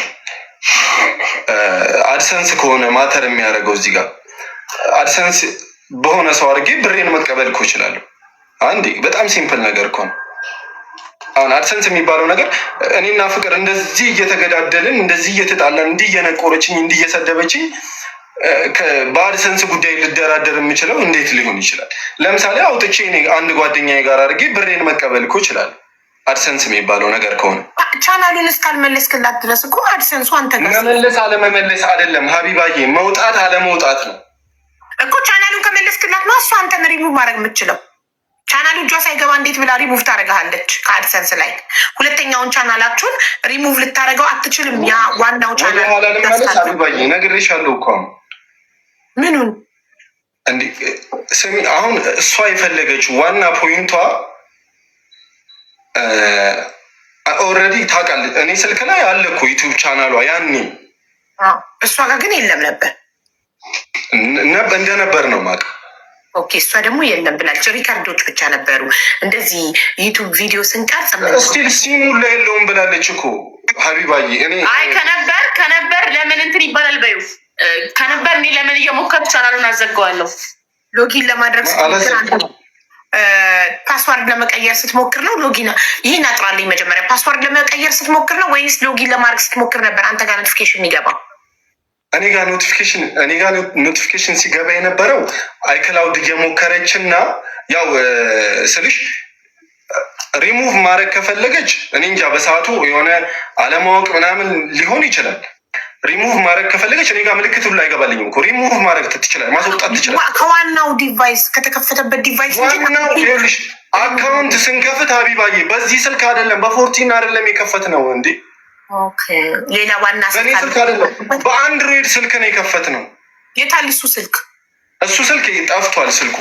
አድሰንስ ከሆነ ማተር የሚያደርገው እዚህ ጋር አድሰንስ በሆነ ሰው አድርጌ ብሬን መቀበል እኮ እችላለሁ። አንዴ በጣም ሲምፕል ነገር እኮ ነው። አሁን አድሰንስ የሚባለው ነገር እኔና ፍቅር እንደዚህ እየተገዳደልን እንደዚህ እየተጣላን እንዲህ እየነቆረችኝ እንዲህ እየሰደበችኝ በአድሰንስ ጉዳይ ልደራደር የምችለው እንዴት ሊሆን ይችላል? ለምሳሌ አውጥቼ እኔ አንድ ጓደኛዬ ጋር አድርጌ ብሬን መቀበል እኮ ይችላል። አድሰንስ የሚባለው ነገር ከሆነ ቻናሉን እስካልመለስክላት ድረስ እኮ አድሰንሱ አንተ ጋር መመለስ አለመመለስ አይደለም ሀቢባዬ፣ መውጣት አለመውጣት ነው እኮ። ቻናሉን ከመለስክላት ነው እሱ አንተን ሪሙቭ ማድረግ የምችለው። ቻናሉ እጇ ሳይገባ እንዴት ብላ ሪሙቭ ታደርግሃለች ከአድሰንስ ላይ? ሁለተኛውን ቻናላችሁን ሪሙቭ ልታደርገው አትችልም። ያ ዋናው ቻናል ሀቢባዬ ነግሬሻለሁ እኮ ምኑን እንዲ ስሚ፣ አሁን እሷ የፈለገችው ዋና ፖይንቷ ኦልሬዲ ታውቃለች። እኔ ስልክ ላይ አለ እኮ ዩቲዩብ ቻናሏ ያኔ፣ እሷ ጋር ግን የለም ነበር እንደነበር ነው የማውቀው። ኦኬ፣ እሷ ደግሞ የለም ብላለች። ሪካርዶች ብቻ ነበሩ። እንደዚህ ዩቱብ ቪዲዮ ስንቀርጽ ስቲል ሲሙ ላይ የለውም ብላለች እኮ ሀቢባዬ። እኔ አይ ከነበር ለምን እንትን ይባላል በዩ ከነበር እኔ ለምን እየሞከርኩ ቻናሉን አዘጋዋለሁ። ሎጊን ለማድረግ ፓስዋርድ ለመቀየር ስትሞክር ነው ሎጊን። ይህን አጥራልኝ መጀመሪያ። ፓስዋርድ ለመቀየር ስትሞክር ነው ወይስ ሎጊን ለማድረግ ስትሞክር ነበር አንተ ጋር ኖቲፊኬሽን የሚገባው? እኔ ጋር ኖቲፊኬሽን ሲገባ የነበረው አይክላውድ እየሞከረች እና ያው ስልሽ ሪሙቭ ማድረግ ከፈለገች እኔ እንጃ በሰዓቱ የሆነ አለማወቅ ምናምን ሊሆን ይችላል። ሪሙቭ ማድረግ ከፈለገች እኔ ጋር ምልክት ሁሉ አይገባልኝም እኮ። ሪሙቭ ማድረግ ትችላል፣ ማስወጣት ትችላል ከዋናው ዲቫይስ ከተከፈተበት ዲቫይስ። ዋናው ይኸውልሽ አካውንት ስንከፍት ሀቢባዬ በዚህ ስልክ አይደለም በ14 አይደለም የከፈት ነው እንዴ። ሌላ ዋና በእኔ ስልክ አይደለም በአንድሮይድ ስልክ ነው የከፈት ነው። የታል እሱ ስልክ? እሱ ስልክ ጠፍቷል ስልኩ።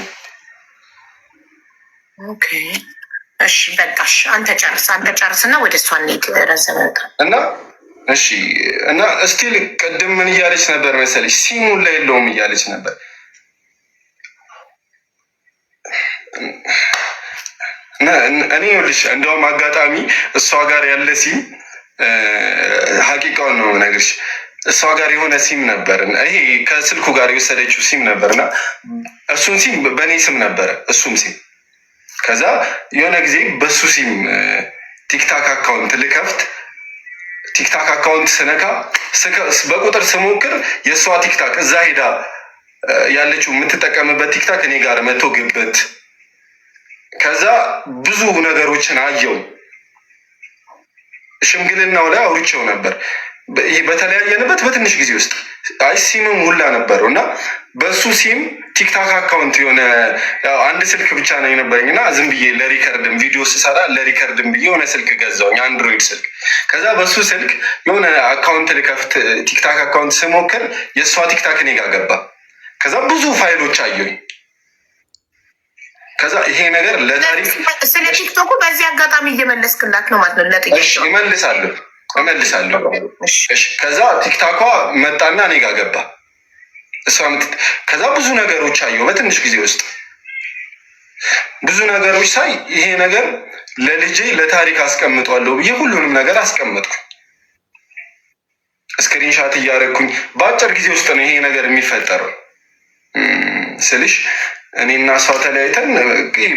እሺ በቃሽ፣ አንተ ጨርስ እና ወደ እሷ እንሂድ። ረዘመ እና እሺ እና እስቲል ቅድም ምን እያለች ነበር መሰለች? ሲሙን ላይ የለውም እያለች ነበር። እኔ ይኸውልሽ እንደውም አጋጣሚ እሷ ጋር ያለ ሲም ሀቂቃውን ነው ነገርሽ። እሷ ጋር የሆነ ሲም ነበር፣ ይሄ ከስልኩ ጋር የወሰደችው ሲም ነበር እና እሱን ሲም በእኔ ስም ነበረ እሱም ሲም። ከዛ የሆነ ጊዜ በሱ ሲም ቲክታክ አካውንት ልከፍት ቲክታክ አካውንት ስነካ በቁጥር ስሞክር የእሷ ቲክታክ እዛ ሄዳ ያለችው የምትጠቀምበት ቲክታክ እኔ ጋር መቶ ግበት። ከዛ ብዙ ነገሮችን አየው። ሽምግልናው ላይ አውርቼው ነበር በተለያየንበት በትንሽ ጊዜ ውስጥ አይ ሲምም ሁላ ነበረው እና በሱ ሲም ቲክታክ አካውንት የሆነ አንድ ስልክ ብቻ ነው የነበረኝ እና ዝም ብዬ ለሪከርድም ቪዲዮ ስሰራ ለሪከርድም ብዬ የሆነ ስልክ ገዛውኝ አንድሮይድ ስልክ። ከዛ በሱ ስልክ የሆነ አካውንት ልከፍት ቲክታክ አካውንት ስሞክር የእሷ ቲክታክ እኔ ጋር ገባ። ከዛ ብዙ ፋይሎች አየሁኝ። ከዛ ይሄ ነገር ለታሪክ ስለ ቲክቶኩ በዚህ አጋጣሚ እየመለስክላት ነው ማለት ነው? ለጥያቄው እመልሳለሁ። ከዛ ቲክታኳ መጣና እኔ ጋር ገባ። ከዛ ብዙ ነገሮች አየሁ በትንሽ ጊዜ ውስጥ ብዙ ነገሮች ሳይ ይሄ ነገር ለልጄ ለታሪክ አስቀምጧለሁ ብዬ ሁሉንም ነገር አስቀምጥኩ። ስክሪንሻት እያደረግኩኝ በአጭር ጊዜ ውስጥ ነው ይሄ ነገር የሚፈጠረው ስልሽ እኔና እሷ ተለያይተን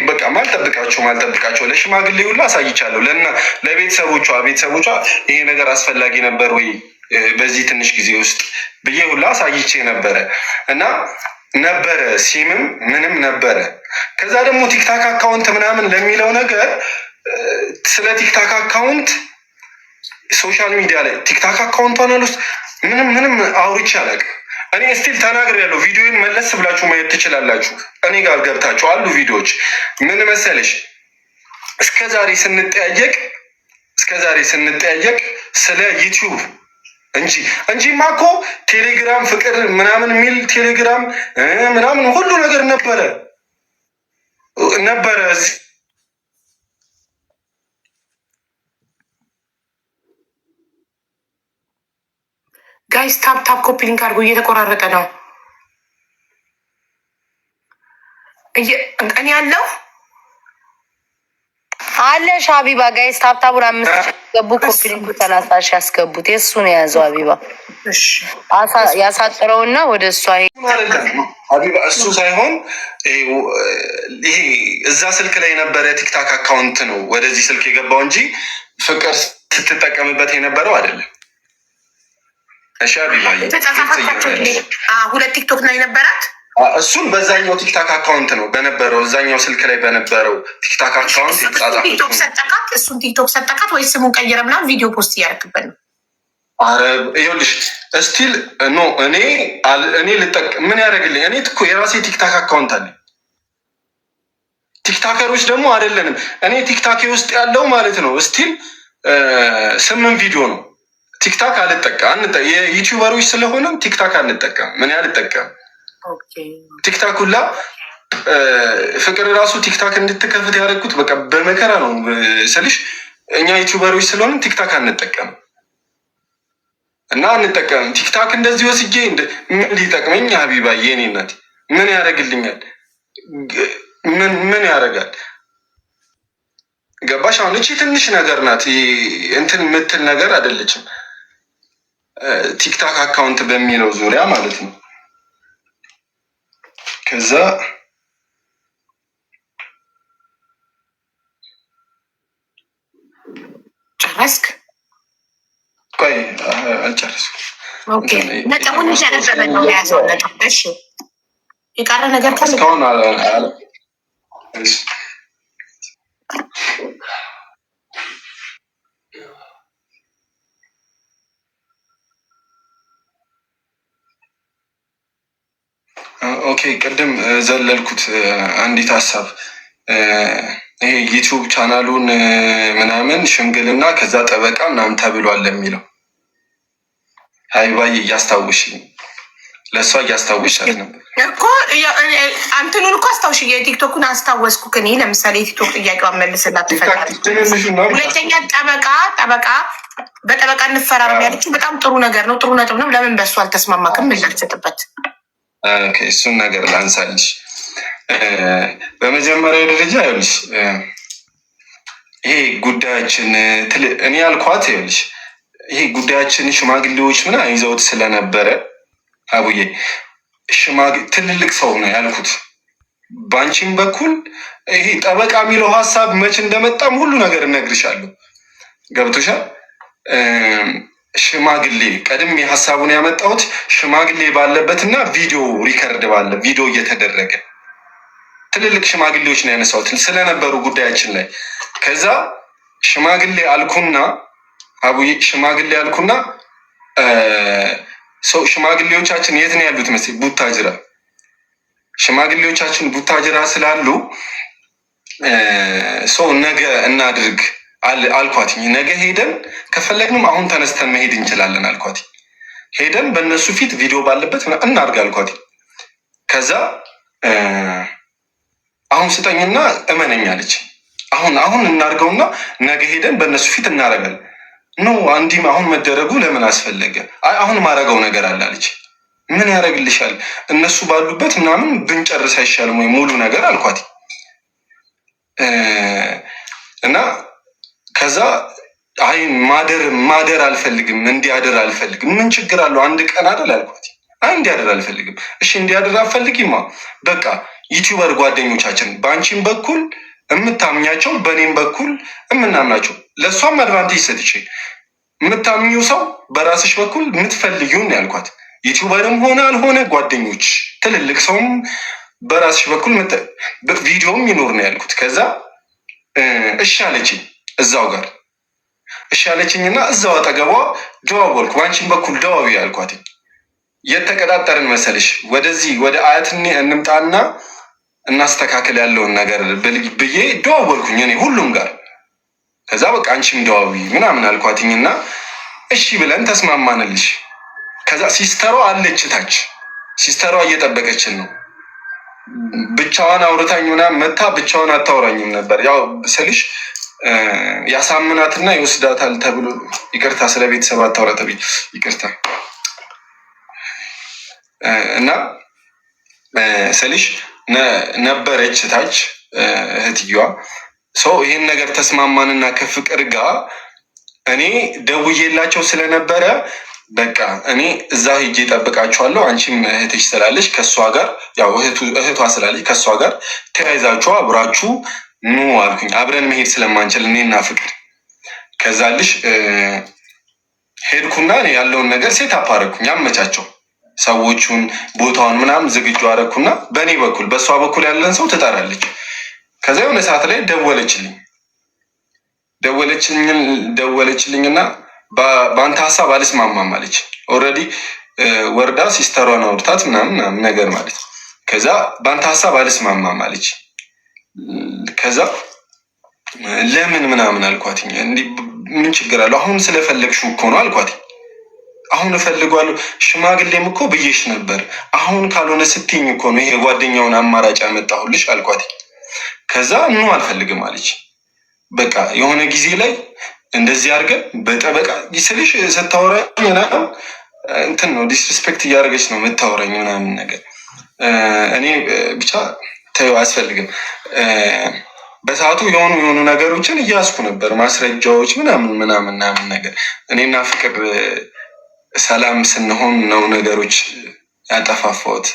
በቃ ማልጠብቃቸው ለሽማግሌ ሁላ አሳይቻለሁ። ለቤተሰቦቿ ይሄ ነገር አስፈላጊ ነበር ወይ በዚህ ትንሽ ጊዜ ውስጥ ብዬ ሁላ አሳይቼ ነበረ እና ነበረ ሲምም ምንም ነበረ። ከዛ ደግሞ ቲክታክ አካውንት ምናምን ለሚለው ነገር ስለ ቲክታክ አካውንት ሶሻል ሚዲያ ላይ ቲክታክ አካውንቷን ውስጥ ምንም አውርቼ አላውቅም። እኔ ስቲል ተናግር ያለው ቪዲዮን መለስ ብላችሁ ማየት ትችላላችሁ። እኔ ጋር ገብታችሁ አሉ ቪዲዮዎች። ምን መሰለሽ እስከዛሬ ስንጠያየቅ ስለ ዩቲዩብ እንጂማ እኮ ቴሌግራም ፍቅር ምናምን የሚል ቴሌግራም ምናምን ሁሉ ነገር ነበረ። ጋይስ ታፕ ኮፒ ሊንክ አድርጎ እየተቆራረጠ ነው። እኔ ያለው አለሽ ሀቢባ ጋይስ ታብታቡን 5 ያስገቡ ኮፒሊንኩ 30 ያስገቡት የእሱን የያዘው ሀቢባ ያሳጥረውና ወደ እሷ ሀቢባ እሱ ሳይሆን ይሄ እዛ ስልክ ላይ የነበረ ቲክታክ አካውንት ነው ወደዚህ ስልክ የገባው እንጂ ፍቅር ስትጠቀምበት የነበረው አይደለም። እሺ ሀቢባ ሁለት ቲክቶክ ነው የነበራት። እሱን በዛኛው ቲክታክ አካውንት ነው በነበረው እዛኛው ስልክ ላይ በነበረው ቲክታክ አካውንት ቲክቶክ ሰጠቃት። እሱን ቲክቶክ ሰጠቃት ወይ ስሙን ቀይረ ምናምን ቪዲዮ ፖስት እያደረግበት ነው። አረ ይኸውልሽ እስቲል ኖ እኔ ልጠቅ ምን ያደርግልኝ? እኔ እኮ የራሴ ቲክታክ አካውንት አለ። ቲክታከሮች ደግሞ አይደለንም። እኔ ቲክታክ ውስጥ ያለው ማለት ነው እስቲል 8 ቪዲዮ ነው። ቲክታክ አልጠቀም የዩቲዩበሮች ስለሆነም ቲክታክ አንጠቀም። ምን አልጠቀም ቲክታክ ሁላ ፍቅር ራሱ ቲክታክ እንድትከፍት ያደረግኩት በቃ በመከራ ነው ስልሽ፣ እኛ ዩቲዩበሮች ስለሆነ ቲክታክ አንጠቀም እና አንጠቀም። ቲክታክ እንደዚህ ወስጄ ምን ሊጠቅመኝ ሀቢባ የኔ እናት ምን ያደርግልኛል? ምን ያደርጋል? ገባሽ? አሁን እቺ ትንሽ ነገር ናት፣ እንትን የምትል ነገር አይደለችም። ቲክታክ አካውንት በሚለው ዙሪያ ማለት ነው። ከዛ ጨረስክ? ቆይ አልጨረስኩም። ነጥቡን እያነበበ ነው የያዘው ነጥብ። እሺ የቀረ ነገር ካለ እስካሁን ኦኬ ቅድም ዘለልኩት አንዲት ሀሳብ ይሄ ዩቲዩብ ቻናሉን ምናምን ሽምግልና ከዛ ጠበቃ ምናምን ተብሏል የሚለው ሀይባዬ እያስታውሽኝ ለእሷ እያስታውሻት ነበር እኮ አንትኑን እኮ አስታውሽ። የቲክቶኩን አስታወስኩ። እኔ ለምሳሌ የቲክቶክ ጥያቄዋን መልስላት ትፈልጋለች። ሁለተኛ ጠበቃ በጠበቃ እንፈራረም ያለችው በጣም ጥሩ ነገር ነው፣ ጥሩ ነጥብ ነው። ለምን በእሱ አልተስማማክም? ምላሽ ሰጥበት። እሱን ነገር ላንሳልሽ። በመጀመሪያ ደረጃ ይኸውልሽ ይሄ ጉዳያችን እኔ ያልኳት ይኸውልሽ ይሄ ጉዳያችን ሽማግሌዎች ምናምን ይዘውት ስለነበረ አቡዬ ትልልቅ ሰው ነው ያልኩት። በአንቺም በኩል ይሄ ጠበቃ የሚለው ሀሳብ መች እንደመጣም ሁሉ ነገር እነግርሻለሁ። ገብቶሻል? ሽማግሌ ቀድሜ ሀሳቡን ያመጣሁት ሽማግሌ ባለበትና ቪዲዮ ሪከርድ ባለ ቪዲዮ እየተደረገ ትልልቅ ሽማግሌዎች ነው ያነሳሁት ስለነበሩ ጉዳያችን ላይ። ከዛ ሽማግሌ አልኩና አቡዬ ሽማግሌ አልኩና ሰው ሽማግሌዎቻችን የት ነው ያሉት መሰለኝ? ቡታጅራ። ሽማግሌዎቻችን ቡታጅራ ስላሉ ሰው ነገ እናድርግ አልኳት። ነገ ሄደን ከፈለግንም አሁን ተነስተን መሄድ እንችላለን አልኳት። ሄደን በእነሱ ፊት ቪዲዮ ባለበት እናድርግ አልኳት። ከዛ አሁን ስጠኝና እመነኛለች። አሁን እናድርገውና ነገ ሄደን በእነሱ ፊት እናደርጋለን። ኖ አንዲም አሁን መደረጉ ለምን አስፈለገ? አሁን ማረገው ነገር አለ አለች። ምን ያደርግልሻል? እነሱ ባሉበት ምናምን ብንጨርስ አይሻልም ወይ ሙሉ ነገር አልኳት። እና ከዛ አይ ማደር አልፈልግም፣ እንዲያደር አልፈልግም። ምን ችግር አለው? አንድ ቀን አይደል አልኳት። አይ እንዲያደር አልፈልግም። እሺ እንዲያደር አልፈልጊማ። በቃ ዩቲዩበር ጓደኞቻችን በአንቺም በኩል የምታምኛቸው በእኔም በኩል የምናምናቸው ለእሷም አድቫንቴጅ ሰጥቼ የምታምኚው ሰው በራስሽ በኩል የምትፈልጊውን ያልኳት። ዩቲዩበርም ሆነ አልሆነ ጓደኞች ትልልቅ ሰውም በራስሽ በኩል ቪዲዮም ይኖር ነው ያልኩት። ከዛ እሺ አለችኝ። እዛው ጋር እሺ አለችኝና እዛው አጠገቧ ደዋወልኩ። በአንቺም በኩል ደዋዊ ያልኳት። የተቀጣጠርን መሰልሽ ወደዚህ ወደ አያት እንምጣና እናስተካከል ያለውን ነገር ብዬ ደዋወልኩኝ እኔ ሁሉም ጋር። ከዛ በቃ አንቺም ደዋዊ ምናምን አልኳትኝና እሺ ብለን ተስማማንልሽ። ከዛ ሲስተሯ አለች ታች፣ ሲስተሯ እየጠበቀችን ነው። ብቻዋን አውርታኝ ምናምን መታ ብቻዋን አታውራኝም ነበር። ያው ስልሽ ያሳምናትና ይወስዳታል ተብሎ ይቅርታ፣ ስለ ቤተሰብ አታውራ ተብዬ ይቅርታ። እና ስልሽ ነበረች ታች እህትየዋ። ሰው ይሄን ነገር ተስማማንና ከፍቅር ጋር እኔ ደውዬላቸው ስለነበረ በቃ እኔ እዛ ሄጄ እጠብቃችኋለሁ፣ አንቺም እህትሽ ስላለች ከእሷ ጋር ያው እህቷ ስላለች ከእሷ ጋር ተያይዛችሁ አብራችሁ ኑ አልኩኝ። አብረን መሄድ ስለማንችል እኔና ፍቅር ከዛልሽ ሄድኩና እኔ ያለውን ነገር ሴት አፕ አደረኩኝ፣ አመቻቸው ሰዎቹን ቦታውን ምናምን ዝግጁ አደረኩና በእኔ በኩል በእሷ በኩል ያለን ሰው ትጠራለች። ከዛ የሆነ ሰዓት ላይ ደወለችልኝና በአንተ ሀሳብ አልስማማም አለች። ኦልሬዲ ወርዳ ሲስተሯን አውርታት ምናምን ነገር ማለት ነው። ከዛ በአንተ ሀሳብ አልስማማም አለች። ከዛ ለምን ምናምን አልኳትኝ። እንዲህ ምን ችግር አለው? አሁን ስለፈለግሽው እኮ ነው አልኳትኝ። አሁን እፈልጓለሁ፣ ሽማግሌም እኮ ብዬሽ ነበር፣ አሁን ካልሆነ ስትይኝ እኮ ነው ይሄ ጓደኛውን አማራጭ ያመጣሁልሽ አልኳትኝ። ከዛ ኑ አልፈልግም አለች። በቃ የሆነ ጊዜ ላይ እንደዚህ አድርገን በጠበቃ ስልሽ ስታወራኝ ምናምን እንትን ነው ዲስሪስፔክት እያደረገች ነው የምታወራኝ ምናምን ነገር። እኔ ብቻ ተይው አያስፈልግም። በሰዓቱ የሆኑ ነገሮችን እያስኩ ነበር፣ ማስረጃዎች ምናምን ነገር። እኔና ፍቅር ሰላም ስንሆን ነው ነገሮች ያጠፋፋሁት።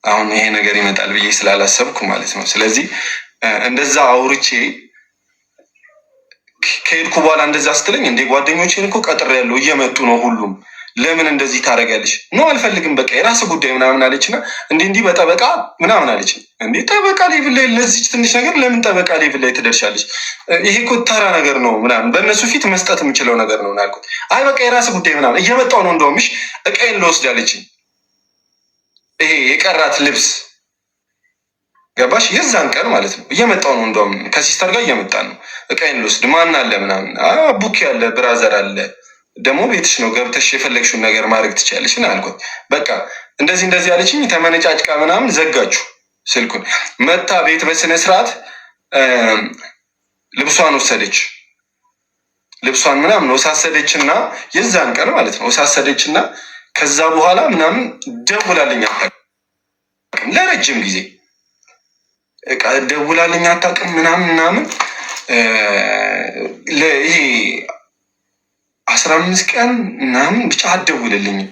አሁን ይሄ ነገር ይመጣል ብዬ ስላላሰብኩ ማለት ነው። ስለዚህ እንደዛ አውርቼ ከሄድኩ በኋላ እንደዛ ስትለኝ እንዴ ጓደኞቼን እኮ ቀጥሬያለሁ እየመጡ ነው ሁሉም፣ ለምን እንደዚህ ታደርጊያለሽ? ነው አልፈልግም፣ በቃ የራስ ጉዳይ ምናምን አለችና እንዲህ በጠበቃ ምናምን አለች። እንዴ ጠበቃ ሌቭል ላይ ለዚች ትንሽ ነገር ለምን ጠበቃ ሌቭል ላይ ትደርሻለች? ይሄ እኮ ተራ ነገር ነው ምናምን፣ በእነሱ ፊት መስጠት የምችለው ነገር ነው አልኩት። አይ በቃ የራስ ጉዳይ ምናምን እየመጣሁ ነው እንደውምሽ እቃዬን ልወስድ አለችኝ። ይሄ የቀራት ልብስ ገባሽ? የዛን ቀን ማለት ነው እየመጣው ነው እንደውም ከሲስተር ጋር እየመጣን ነው። እቃዬን ልወስድ ማን አለ ምናምን፣ ቡክ ያለ ብራዘር አለ ደግሞ ቤትሽ ነው ገብተሽ የፈለግሽውን ነገር ማድረግ ትችላለሽ ና አልኳት። በቃ እንደዚህ ያለችኝ። ተመነጫጭቃ ምናምን ዘጋችሁ ስልኩን። መታ ቤት በስነ ስርዓት ልብሷን ወሰደች። ልብሷን ምናምን ወሳሰደች እና የዛን ቀን ማለት ነው ወሳሰደች እና ከዛ በኋላ ምናምን ደውላልኝ አታውቅም ለረጅም ጊዜ ደውላልኝ አታውቅም ምናምን ይሄ 15 ቀን ምናምን ብቻ አትደውልልኝም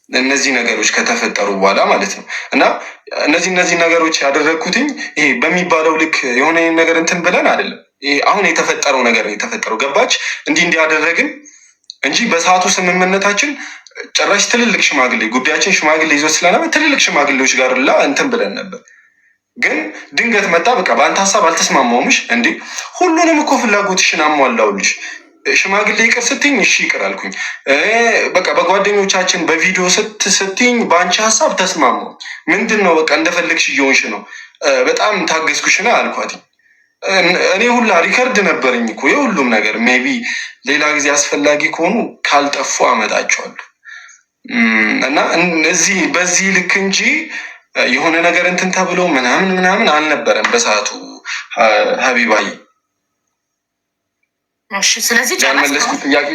እነዚህ ነገሮች ከተፈጠሩ በኋላ ማለት ነው። እና እነዚህ ነገሮች ያደረግኩትኝ ይሄ በሚባለው ልክ የሆነ ነገር እንትን ብለን አይደለም። ይሄ አሁን የተፈጠረው ነገር ነው የተፈጠረው። ገባች? እንዲህ ያደረግን እንጂ በሰዓቱ ስምምነታችን ጭራሽ ትልልቅ ሽማግሌ ጉዳያችን ሽማግሌ ይዞ ስለነበር ትልልቅ ሽማግሌዎች ጋር ላ እንትን ብለን ነበር። ግን ድንገት መጣ። በቃ በአንተ ሀሳብ አልተስማማውምሽ እንዴ? ሁሉንም እኮ ፍላጎትሽን አሟላውልሽ። ሽማግሌ ይቅር ስትኝ እሺ ይቅር አልኩኝ። በቃ በጓደኞቻችን በቪዲዮ ስትኝ በአንቺ ሀሳብ ተስማማው። ምንድን ነው በቃ እንደፈለግሽ እየሆንሽ ነው፣ በጣም ታገዝኩሽና አልኳት። እኔ ሁላ ሪከርድ ነበረኝ እኮ የሁሉም ነገር። ሜቢ ሌላ ጊዜ አስፈላጊ ከሆኑ ካልጠፉ አመጣቸዋለሁ። እና እዚህ በዚህ ልክ እንጂ የሆነ ነገር እንትን ተብሎ ምናምን አልነበረም በሰዓቱ ሀቢባዬ። ስለዚህ ያልመለስኩት ጥያቄ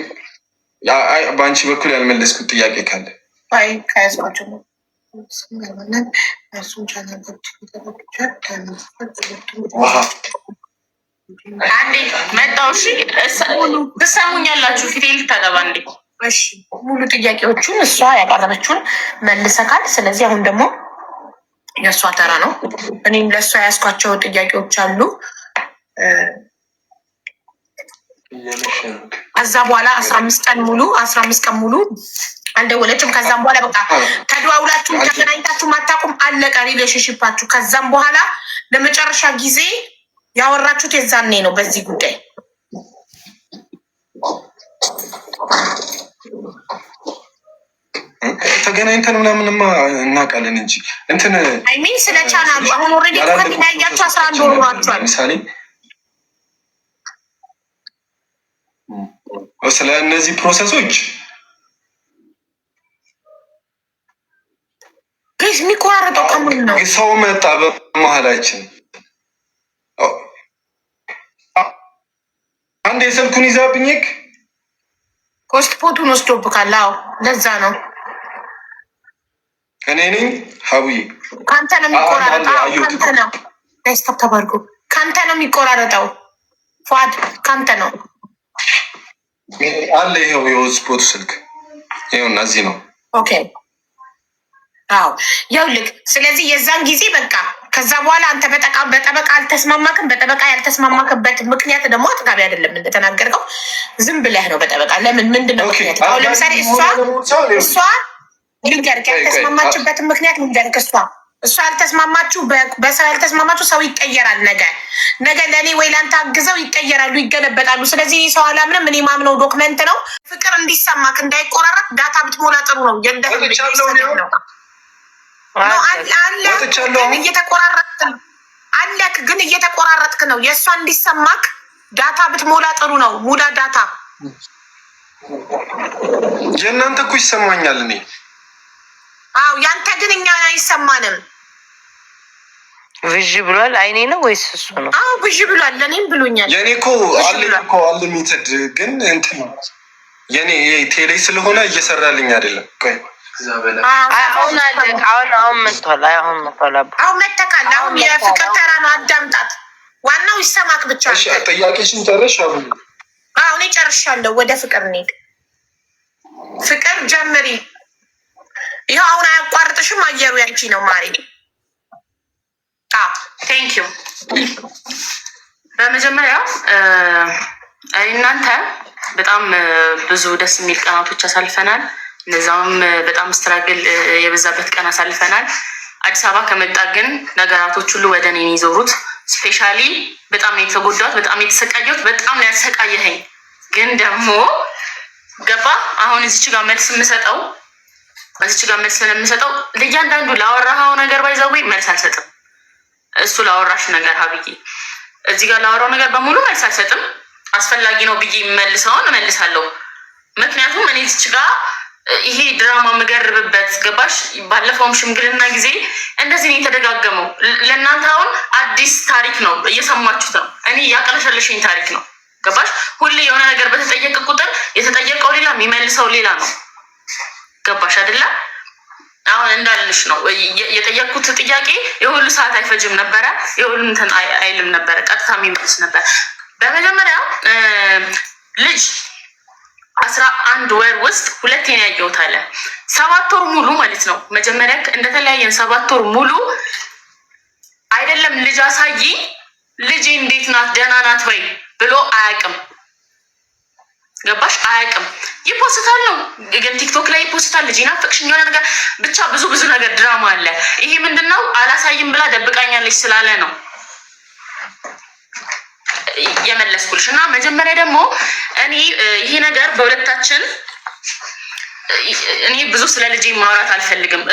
በአንቺ በኩል ያልመለስኩት ጥያቄ ካለ ከያዝኳቸው አንዴ መጣሁ። እሺ ትሰሙኛላችሁ? ፊቴ ልታጠባ እንዴ? እሺ ሙሉ ጥያቄዎቹን እሷ ያቀረበችውን መልሰካል። ስለዚህ አሁን ደግሞ የእሷ ተራ ነው። እኔም ለእሷ ያዝኳቸው ጥያቄዎች አሉ። ከዛ በኋላ 15 ቀን ሙሉ አልደወለችም። ከዛም በኋላ በቃ ተደዋውላችሁም ተገናኝታችሁም አታውቁም። አለቀ ሪሌሽንሽፓችሁ። ከዛም በኋላ ለመጨረሻ ጊዜ ያወራችሁት የዛኔ ነው በዚህ ጉዳይ። ተገናኝተን ምናምንማ እናውቃለን እንጂ እንትን አይሚን ስለ ቻናሉ አሁን ኦልሬዲ ከተገናኛችሁ 11 ወር ሆኗችኋል። ለምሳሌ ስለ እነዚህ ፕሮሰሶች ፕሊዝ የሚቆራረጠው ከምን ነው? ሰው መጣ በመሀላችን። አንድ የስልኩን ይዛብኝክ ፖስት ፖቱን ወስዶብካል። አዎ ለዛ ነው። እኔ ነኝ ሀቡዬ። ከአንተ ነው የሚቆራረጠው። ከአንተ ነው። ደስታብ ተባርጎ ካንተ ነው የሚቆራረጠው። ፏድ ካንተ ነው አለ። ይኸው የሆትስፖት ስልክ ይኸውና እዚህ ነው። ኦኬ አዎ ይኸውልህ። ስለዚህ የዛን ጊዜ በቃ ከዛ በኋላ አንተ በጠበቃ አልተስማማክም። በጠበቃ ያልተስማማክበት ምክንያት ደግሞ አጥጋቢ አይደለም እንደተናገርከው፣ ዝም ብለህ ነው በጠበቃ። ለምን ምንድን ነው ምክንያት? አሁን ለምሳሌ እሷ ልንገርህ ያልተስማማችበትን ምክንያት ልንገርህ። እሷ ያልተስማማችሁ በሰው ያልተስማማችሁ ሰው ይቀየራል። ነገ ለእኔ ወይ ለአንተ አግዘው ይቀየራሉ፣ ይገለበጣሉ። ስለዚህ ሰው አላምንም። እኔ ማምነው ዶክመንት ነው። ፍቅር እንዲሰማክ እንዳይቆራረጥ ዳታ ብትሞላ ጥሩ ነው። አለክ ግን እየተቆራረጥክ ነው። የእሷ እንዲሰማክ ዳታ ብትሞላ ጥሩ ነው። ሙላ ዳታ። የእናንተ እኮ ይሰማኛል እኔ። አዎ ያንተ ግን እኛ አይሰማንም። ብዥ ብሏል። አይኔ ነው ወይስ እሱ ነው? አዎ ብዥ ብሏል። ለእኔም ብሎኛል። የኔ እኮ አልሚትድ ግን እንትን ነው የኔ ቴሌ ስለሆነ እየሰራልኝ አይደለም። ቆይ አሁን መጥቷል። አሁን መተካል። አሁን የፍቅር ተራ ነው። አዳምጣት። ዋናው ይሰማክ ብቻ። ጥያቄሽን ጨረሽ? እኔ ጨርሻለሁ። ወደ ፍቅር እንሂድ። ፍቅር ጀምሪ። ይኸው አሁን አያቋርጥሽም። አየሩ ያንቺ ነው ማሪ። ቴንክ ዩ። በመጀመሪያ እናንተ በጣም ብዙ ደስ የሚል ቀናቶች አሳልፈናል። እነዛም በጣም ስትራግል የበዛበት ቀን አሳልፈናል። አዲስ አበባ ከመጣ ግን ነገራቶች ሁሉ ወደ እኔ የዞሩት። ስፔሻሊ በጣም ነው የተጎዳሁት፣ በጣም የተሰቃየሁት፣ በጣም ነው ያሰቃየኸኝ። ግን ደግሞ ገባ አሁን እዚች ጋር መልስ ስለምሰጠው ለእያንዳንዱ ላወራኸው ነገር ባይዘዌ መልስ አልሰጥም። እሱ ላወራሽ ነገር ሀብዬ እዚህ ጋር ላወራው ነገር በሙሉ መልስ አልሰጥም። አስፈላጊ ነው ብዬ መልሰውን እመልሳለሁ። ምክንያቱም እኔ እዚች ጋር ይሄ ድራማ መገርብበት ገባሽ። ባለፈውም ሽምግልና ጊዜ እንደዚህ ነው የተደጋገመው። ለእናንተ አሁን አዲስ ታሪክ ነው እየሰማችሁት ነው። እኔ ያቀለሸለሽኝ ታሪክ ነው ገባሽ። ሁሌ የሆነ ነገር በተጠየቀ ቁጥር የተጠየቀው ሌላ የሚመልሰው ሌላ ነው ገባሽ አይደለ? አሁን እንዳልንሽ ነው የጠየቅኩት ጥያቄ የሁሉ ሰዓት አይፈጅም ነበረ፣ የሁሉ እንትን አይልም ነበረ፣ ቀጥታ የሚመልስ ነበር። በመጀመሪያ ልጅ 11 ወር ውስጥ ሁለቴን ያየሁት አለ። 7 ወር ሙሉ ማለት ነው። መጀመሪያ እንደተለያየን 7 ወር ሙሉ አይደለም ልጅ አሳይ ልጅ እንዴት ናት ደህና ናት ወይ ብሎ አያውቅም ገባሽ? አያውቅም። ይፖስታል ነው ግን ቲክቶክ ላይ ይፖስታል። ልጅ ናፈቅሽኝ የሆነ ነገር ብቻ ብዙ ነገር ድራማ አለ። ይሄ ምንድነው? አላሳይም ብላ ደብቃኛለች ስላለ ነው የመለስኩልሽ። እና መጀመሪያ ደግሞ እኔ ይሄ ነገር በሁለታችን እኔ ብዙ ስለ ልጄ ማውራት አልፈልግም።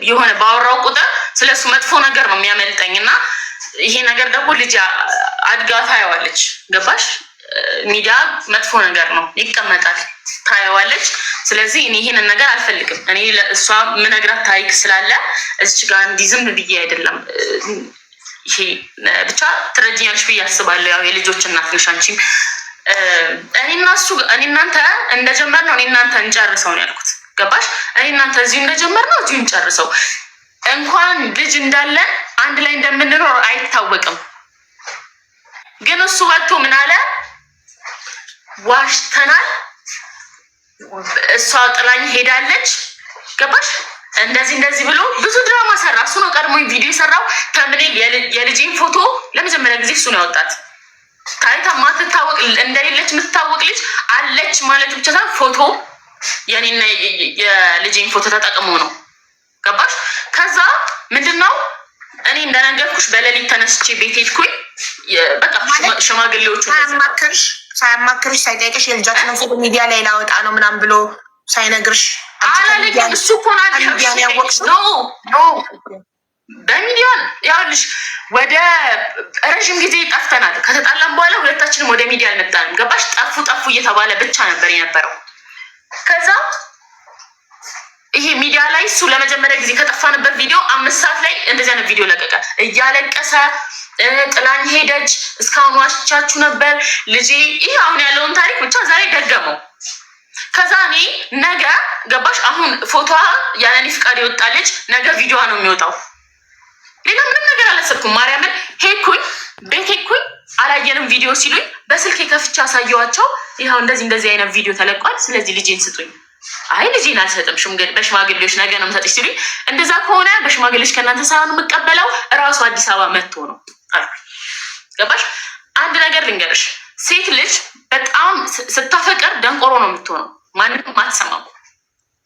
የሆነ ባወራው ቁጥር ስለሱ መጥፎ ነገር ነው የሚያመልጠኝ እና ይሄ ነገር ደግሞ ልጅ አድጋ ታየዋለች ገባሽ? ሚዲያ መጥፎ ነገር ነው ይቀመጣል፣ ታየዋለች። ስለዚህ እኔ ይሄንን ነገር አልፈልግም። እኔ ለእሷ ምነግራት ታሪክ ስላለ እዚች ጋር እንዲህ ዝም ብዬ አይደለም። ይሄ ብቻ ትረጅኛለሽ ብዬ አስባለሁ። ያው የልጆች እናት ነሽ አንቺም። እኔ እናንተ እንደጀመርነው እኔ እናንተ እንጨርሰው ነው ያልኩት ገባሽ? እኔ እናንተ እዚሁ እንደጀመርነው እዚሁ እንጨርሰው። እንኳን ልጅ እንዳለን አንድ ላይ እንደምንኖር አይታወቅም። ግን እሱ ወጥቶ ምን አለ? ዋሽተናል፣ እሷ ጥላኝ ሄዳለች ገባሽ? እንደዚህ ብሎ ብዙ ድራማ ሰራ። እሱ ነው ቀድሞ ቪዲዮ የሰራው። ተምኔል የልጄን ፎቶ ለመጀመሪያ ጊዜ እሱ ነው ያወጣት። ታይታ ማትታወቅ እንደሌለች የምትታወቅ ልጅ አለች ማለት ብቻ ሳይሆን ፎቶ የኔና የልጄን ፎቶ ተጠቅሞ ነው ገባሽ? ከዛ ምንድነው እኔ እንደነገርኩሽ በሌሊት ተነስቼ ቤት ሄድኩኝ። በቃ ሽማግሌዎቹ ሳያማክርሽ ሳይጠይቅሽ የልጃችንን ፎቶ ሚዲያ ላይ ላወጣ ነው ምናምን ብሎ ሳይነግርሽ አላለኝም። እሱ እኮ በሚዲያ ያልሽ ወደ ረዥም ጊዜ ጠፍተናል። ከተጣላም በኋላ ሁለታችንም ወደ ሚዲያ አልመጣንም ገባሽ? ጠፉ እየተባለ ብቻ ነበር የነበረው። ከዛ ይሄ ሚዲያ ላይ እሱ ለመጀመሪያ ጊዜ ከጠፋንበት ቪዲዮ 5 ሰዓት ላይ እንደዚህ አይነት ቪዲዮ ለቀቀ። እያለቀሰ ጥላኝ ሄደች፣ እስካሁን ዋሽቻችሁ ነበር ልጄ። ይሄ አሁን ያለውን ታሪክ ብቻ ዛሬ ደገመው። ከዛ እኔ ነገ ገባሽ አሁን ፎቶዋ ያለኔ ፍቃድ የወጣለች ነገ ቪዲዮዋ ነው የሚወጣው። ሌላ ምንም ነገር አላሰብኩም። ማርያምን ሄድኩኝ፣ ቤት ሄድኩኝ። ቪዲዮ ሲሉኝ በስልክ ከፍቼ አሳየዋቸው። ይኸው እንደዚህ አይነት ቪዲዮ ተለቋል፣ ስለዚህ ልጄን ስጡኝ። አይ ልጄን አልሰጥም፣ በሽማግሌዎች ነገ ነው የምሰጥሽ ሲሉኝ፣ እንደዛ ከሆነ በሽማግሌዎች ከእናንተ ሳይሆን የምቀበለው እራሱ አዲስ አበባ መጥቶ ነው አልኩኝ። ገባሽ? አንድ ነገር ልንገርሽ፣ ሴት ልጅ በጣም ስታፈቅር ደንቆሮ ነው የምትሆነው፣ ማንም አትሰማም።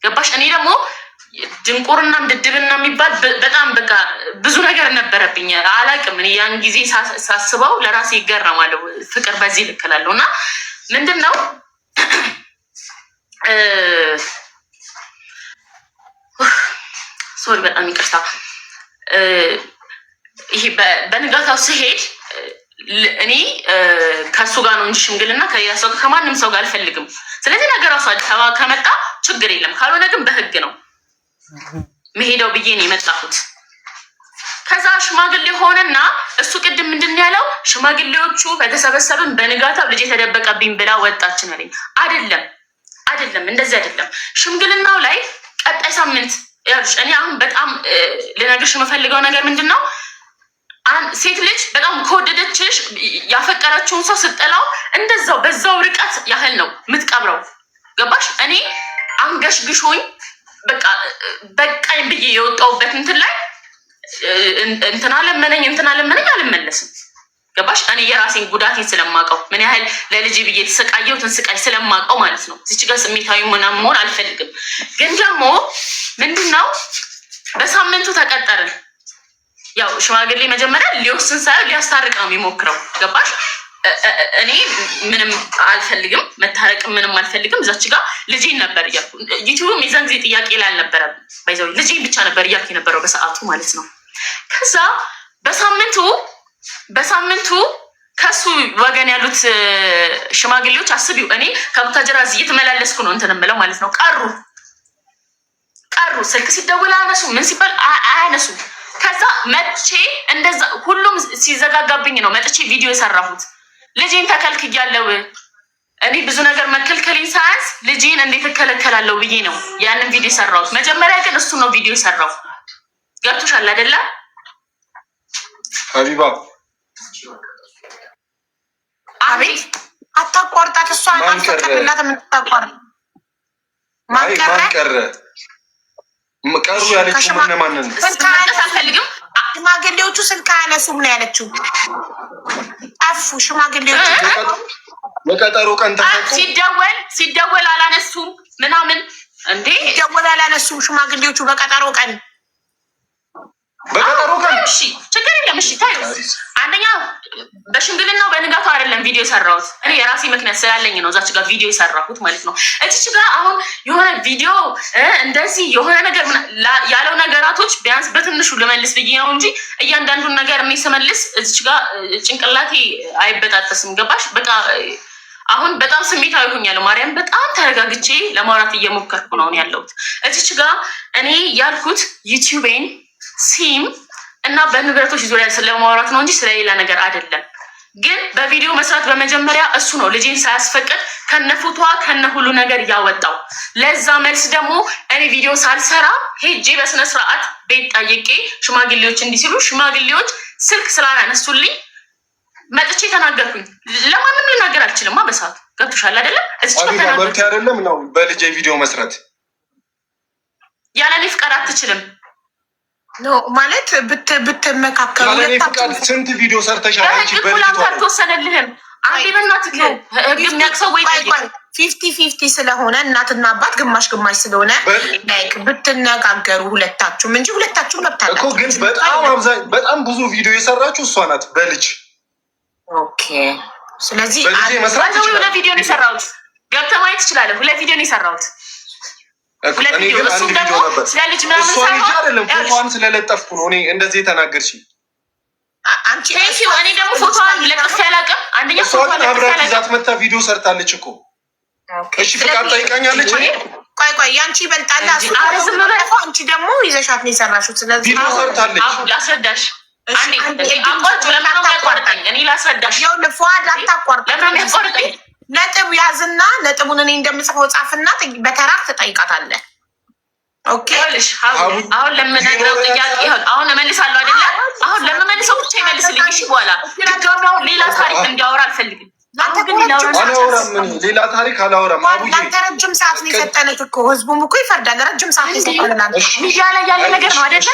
ገባሽ? እኔ ደግሞ ድንቁርና ድድብና የሚባል በጣም በቃ ብዙ ነገር ነበረብኝ። አላቅም እኔ ያን ጊዜ ሳስበው ለራሴ ይገረማለሁ። ፍቅር በዚህ ልክ እላለሁ። እና ምንድን ነው ሶሪ በጣም ይቅርታ። ይሄ በንጋታው ስሄድ እኔ ከሱ ጋር ነው እንጂ ሽምግልና ከሌላ ሰው ከማንም ሰው ጋር አልፈልግም። ስለዚህ ነገር ራሱ አዲስ አበባ ከመጣ ችግር የለም፣ ካልሆነ ግን በህግ ነው መሄደው ብዬ ነው የመጣሁት። ከዛ ሽማግሌ ሆነና እሱ ቅድም ምንድን ያለው ሽማግሌዎቹ በተሰበሰብን በንጋታው ልጅ የተደበቀብኝ ብላ ወጣችን አለኝ። አይደለም እንደዚህ አይደለም። ሽምግልናው ላይ ቀጣይ ሳምንት ያልሽ እኔ አሁን በጣም ልነግርሽ የምፈልገው ነገር ምንድን ነው፣ ሴት ልጅ በጣም ከወደደችሽ ያፈቀረችውን ሰው ስጠላው እንደዛው በዛው ርቀት ያህል ነው የምትቀብረው። ገባሽ? እኔ አንገሽግሾኝ በቃኝ ብዬ የወጣሁበት እንትን ላይ እንትና ለመነኝ አልመለስም። ገባሽ? እኔ የራሴን ጉዳቴን ስለማውቀው ምን ያህል ለልጅ ብዬ የተሰቃየሁትን ስቃይ ስለማውቀው ማለት ነው። እዚች ጋር ስሜታዊ ምናምን መሆን አልፈልግም። ግን ደግሞ ምንድን ነው በሳምንቱ ተቀጠርን። ያው ሽማግሌ መጀመሪያ ሊወስን ሳይሆን ሊያስታርቅ ነው የሚሞክረው። ገባሽ? እኔ ምንም አልፈልግም፣ መታረቅም ምንም አልፈልግም። እዛች ጋር ልጄን ነበር እያልኩ ዩቲዩብም የዛን ጊዜ ጥያቄ ላይ አልነበረም። ባይዘው ልጄን ብቻ ነበር እያልኩ የነበረው በሰዓቱ ማለት ነው። ከዛ በሳምንቱ ከሱ ወገን ያሉት ሽማግሌዎች አስቢው፣ እኔ ከቡታጀራ እዚህ እየተመላለስኩ ነው እንትን የምለው ማለት ነው። ቀሩ ስልክ ሲደውል አያነሱ፣ ምን ሲባል አያነሱ። ከዛ መጥቼ እንደዛ ሁሉም ሲዘጋጋብኝ ነው መጥቼ ቪዲዮ የሰራሁት። ልጄን ተከልክያለሁ። እኔ ብዙ ነገር መከልከሌን ሳያንስ ልጄን እንዴት እከለከላለሁ ብዬ ነው ያንን ቪዲዮ የሰራሁት። መጀመሪያ ግን እሱ ነው ቪዲዮ የሰራው። ገብቶሻል አይደለ ሀቢባ? አቤት። አታቋርጣት። እሷ አንፈቀድላት የምታቋርጥ ማንቀረ ቀሩ ያለችው ማንን አልፈልግም። ሽማግሌዎቹ ስልክ አያነሱም ነው ያለችው። ጠፉ ሽማግሌዎቹ። በቀጠሮ ቀን ተፈቱ። ሲደወል አላነሱም ምናምን። እንዴ ሲደወል አላነሱም ሽማግሌዎቹ በቀጠሮ ቀን። እሺ ችግር የለም። እሺ ታዩ። አንደኛ በሽምግልናው በንጋቱ አይደለም ቪዲዮ የሰራሁት እኔ የራሴ ምክንያት ስላለኝ ነው እዛች ጋር ቪዲዮ የሰራሁት ማለት ነው። እዚች ጋር አሁን የሆነ ቪዲዮ እንደዚህ የሆነ ነገር ያለው ነገራቶች ቢያንስ በትንሹ ልመልስ ብዬ ነው እንጂ እያንዳንዱን ነገር እኔ ስመልስ እዚች ጋር ጭንቅላቴ አይበጣጠስም። ገባሽ? በቃ አሁን በጣም ስሜታዊ ሆኛለሁ። ማርያም በጣም ተረጋግቼ ለማውራት እየሞከርኩ ነው ያለሁት። እዚች ጋር እኔ ያልኩት ዩቲዩቤን ሲም እና በንብረቶች ዙሪያ ስለማውራት ነው እንጂ ስለሌላ ነገር አይደለም። ግን በቪዲዮ መስራት በመጀመሪያ እሱ ነው ልጄን ሳያስፈቅድ ከነ ፎቶዋ ከነ ሁሉ ነገር ያወጣው። ለዛ መልስ ደግሞ እኔ ቪዲዮ ሳልሰራ ሄጄ በስነስርዓት ቤት ጠይቄ ሽማግሌዎች እንዲህ ሲሉ ሽማግሌዎች ስልክ ስላላነሱልኝ መጥቼ ተናገርኩኝ። ለማንም ልናገር አልችልም። በሰዓቱ ገብቶሻል አይደለም? መብት አይደለም ነው በልጄ ቪዲዮ መስራት። ያለ እኔ ፍቃድ አትችልም ነው ማለት ብትመካከሉ ስንት ቪዲዮ ሰርተሻል? አልተወሰነልህም። አንዴ በእናትህ ህግ የሚያቅሰው ወይ 50-50 ስለሆነ እናትና አባት ግማሽ ግማሽ ስለሆነ ብትነጋገሩ ሁለታችሁም እንጂ ሁለታችሁም መብታላችሁ እኮ። ግን በጣም ብዙ ቪዲዮ የሰራችሁ እሷ ናት በልጅ። ኦኬ ስለዚህ ሁለት ቪዲዮ ነው የሰራሁት። ገብተህ ማየት ትችላለህ። ሁለት ቪዲዮ ነው የሰራሁት። እኔ ግን አንድ ቪዲዮ ነበር። እሷን ልጅ አይደለም ፎቶዋን ስለለጠፍኩ ነው እኔ እንደዚህ የተናገርሽ። አንቺ እኔ ደግሞ ፎቶዋን ለጥፍ ያላቅም። አንደኛ ፎቶዋን አብራት ይዛት መታ ቪዲዮ ሰርታለች እኮ። እሺ ፍቃድ ጠይቃኛለች። ቆይ ያንቺ ይበልጣል። አንቺ ደግሞ ይዘሻት ነው የሰራሽው። ስለዚህ ቪዲዮ ሰርታለች። ላስረዳሽ አንዴ አቋርጭ። ለምን ያቋርጠኝ? እኔ ላስረዳሽ። ያው ለፏድ አታቋርጥ። ለምን ያቋርጠኝ? ነጥብ ያዝና ነጥቡን እኔ እንደምጽፈው ጻፍና በተራ ትጠይቃታለህ። አሁን ለምነግረው ጥያቄ አሁን እመልሳለሁ አይደለ? አሁን ለምመልሰው ብቻ ይመልስልኝ። እሺ በኋላ ድጋሚ አሁን ሌላ ታሪክ እንዲያወራ አልፈልግም። ሌላ ታሪክ አላወራም። ለአንተ ረጅም ሰዓት ነው የሰጠንህ እኮ ህዝቡም እኮ ይፈርዳል። ረጅም ሰዓት የሰጠንህ ሚዲያ ላይ ያለ ነገር ነው አይደለ?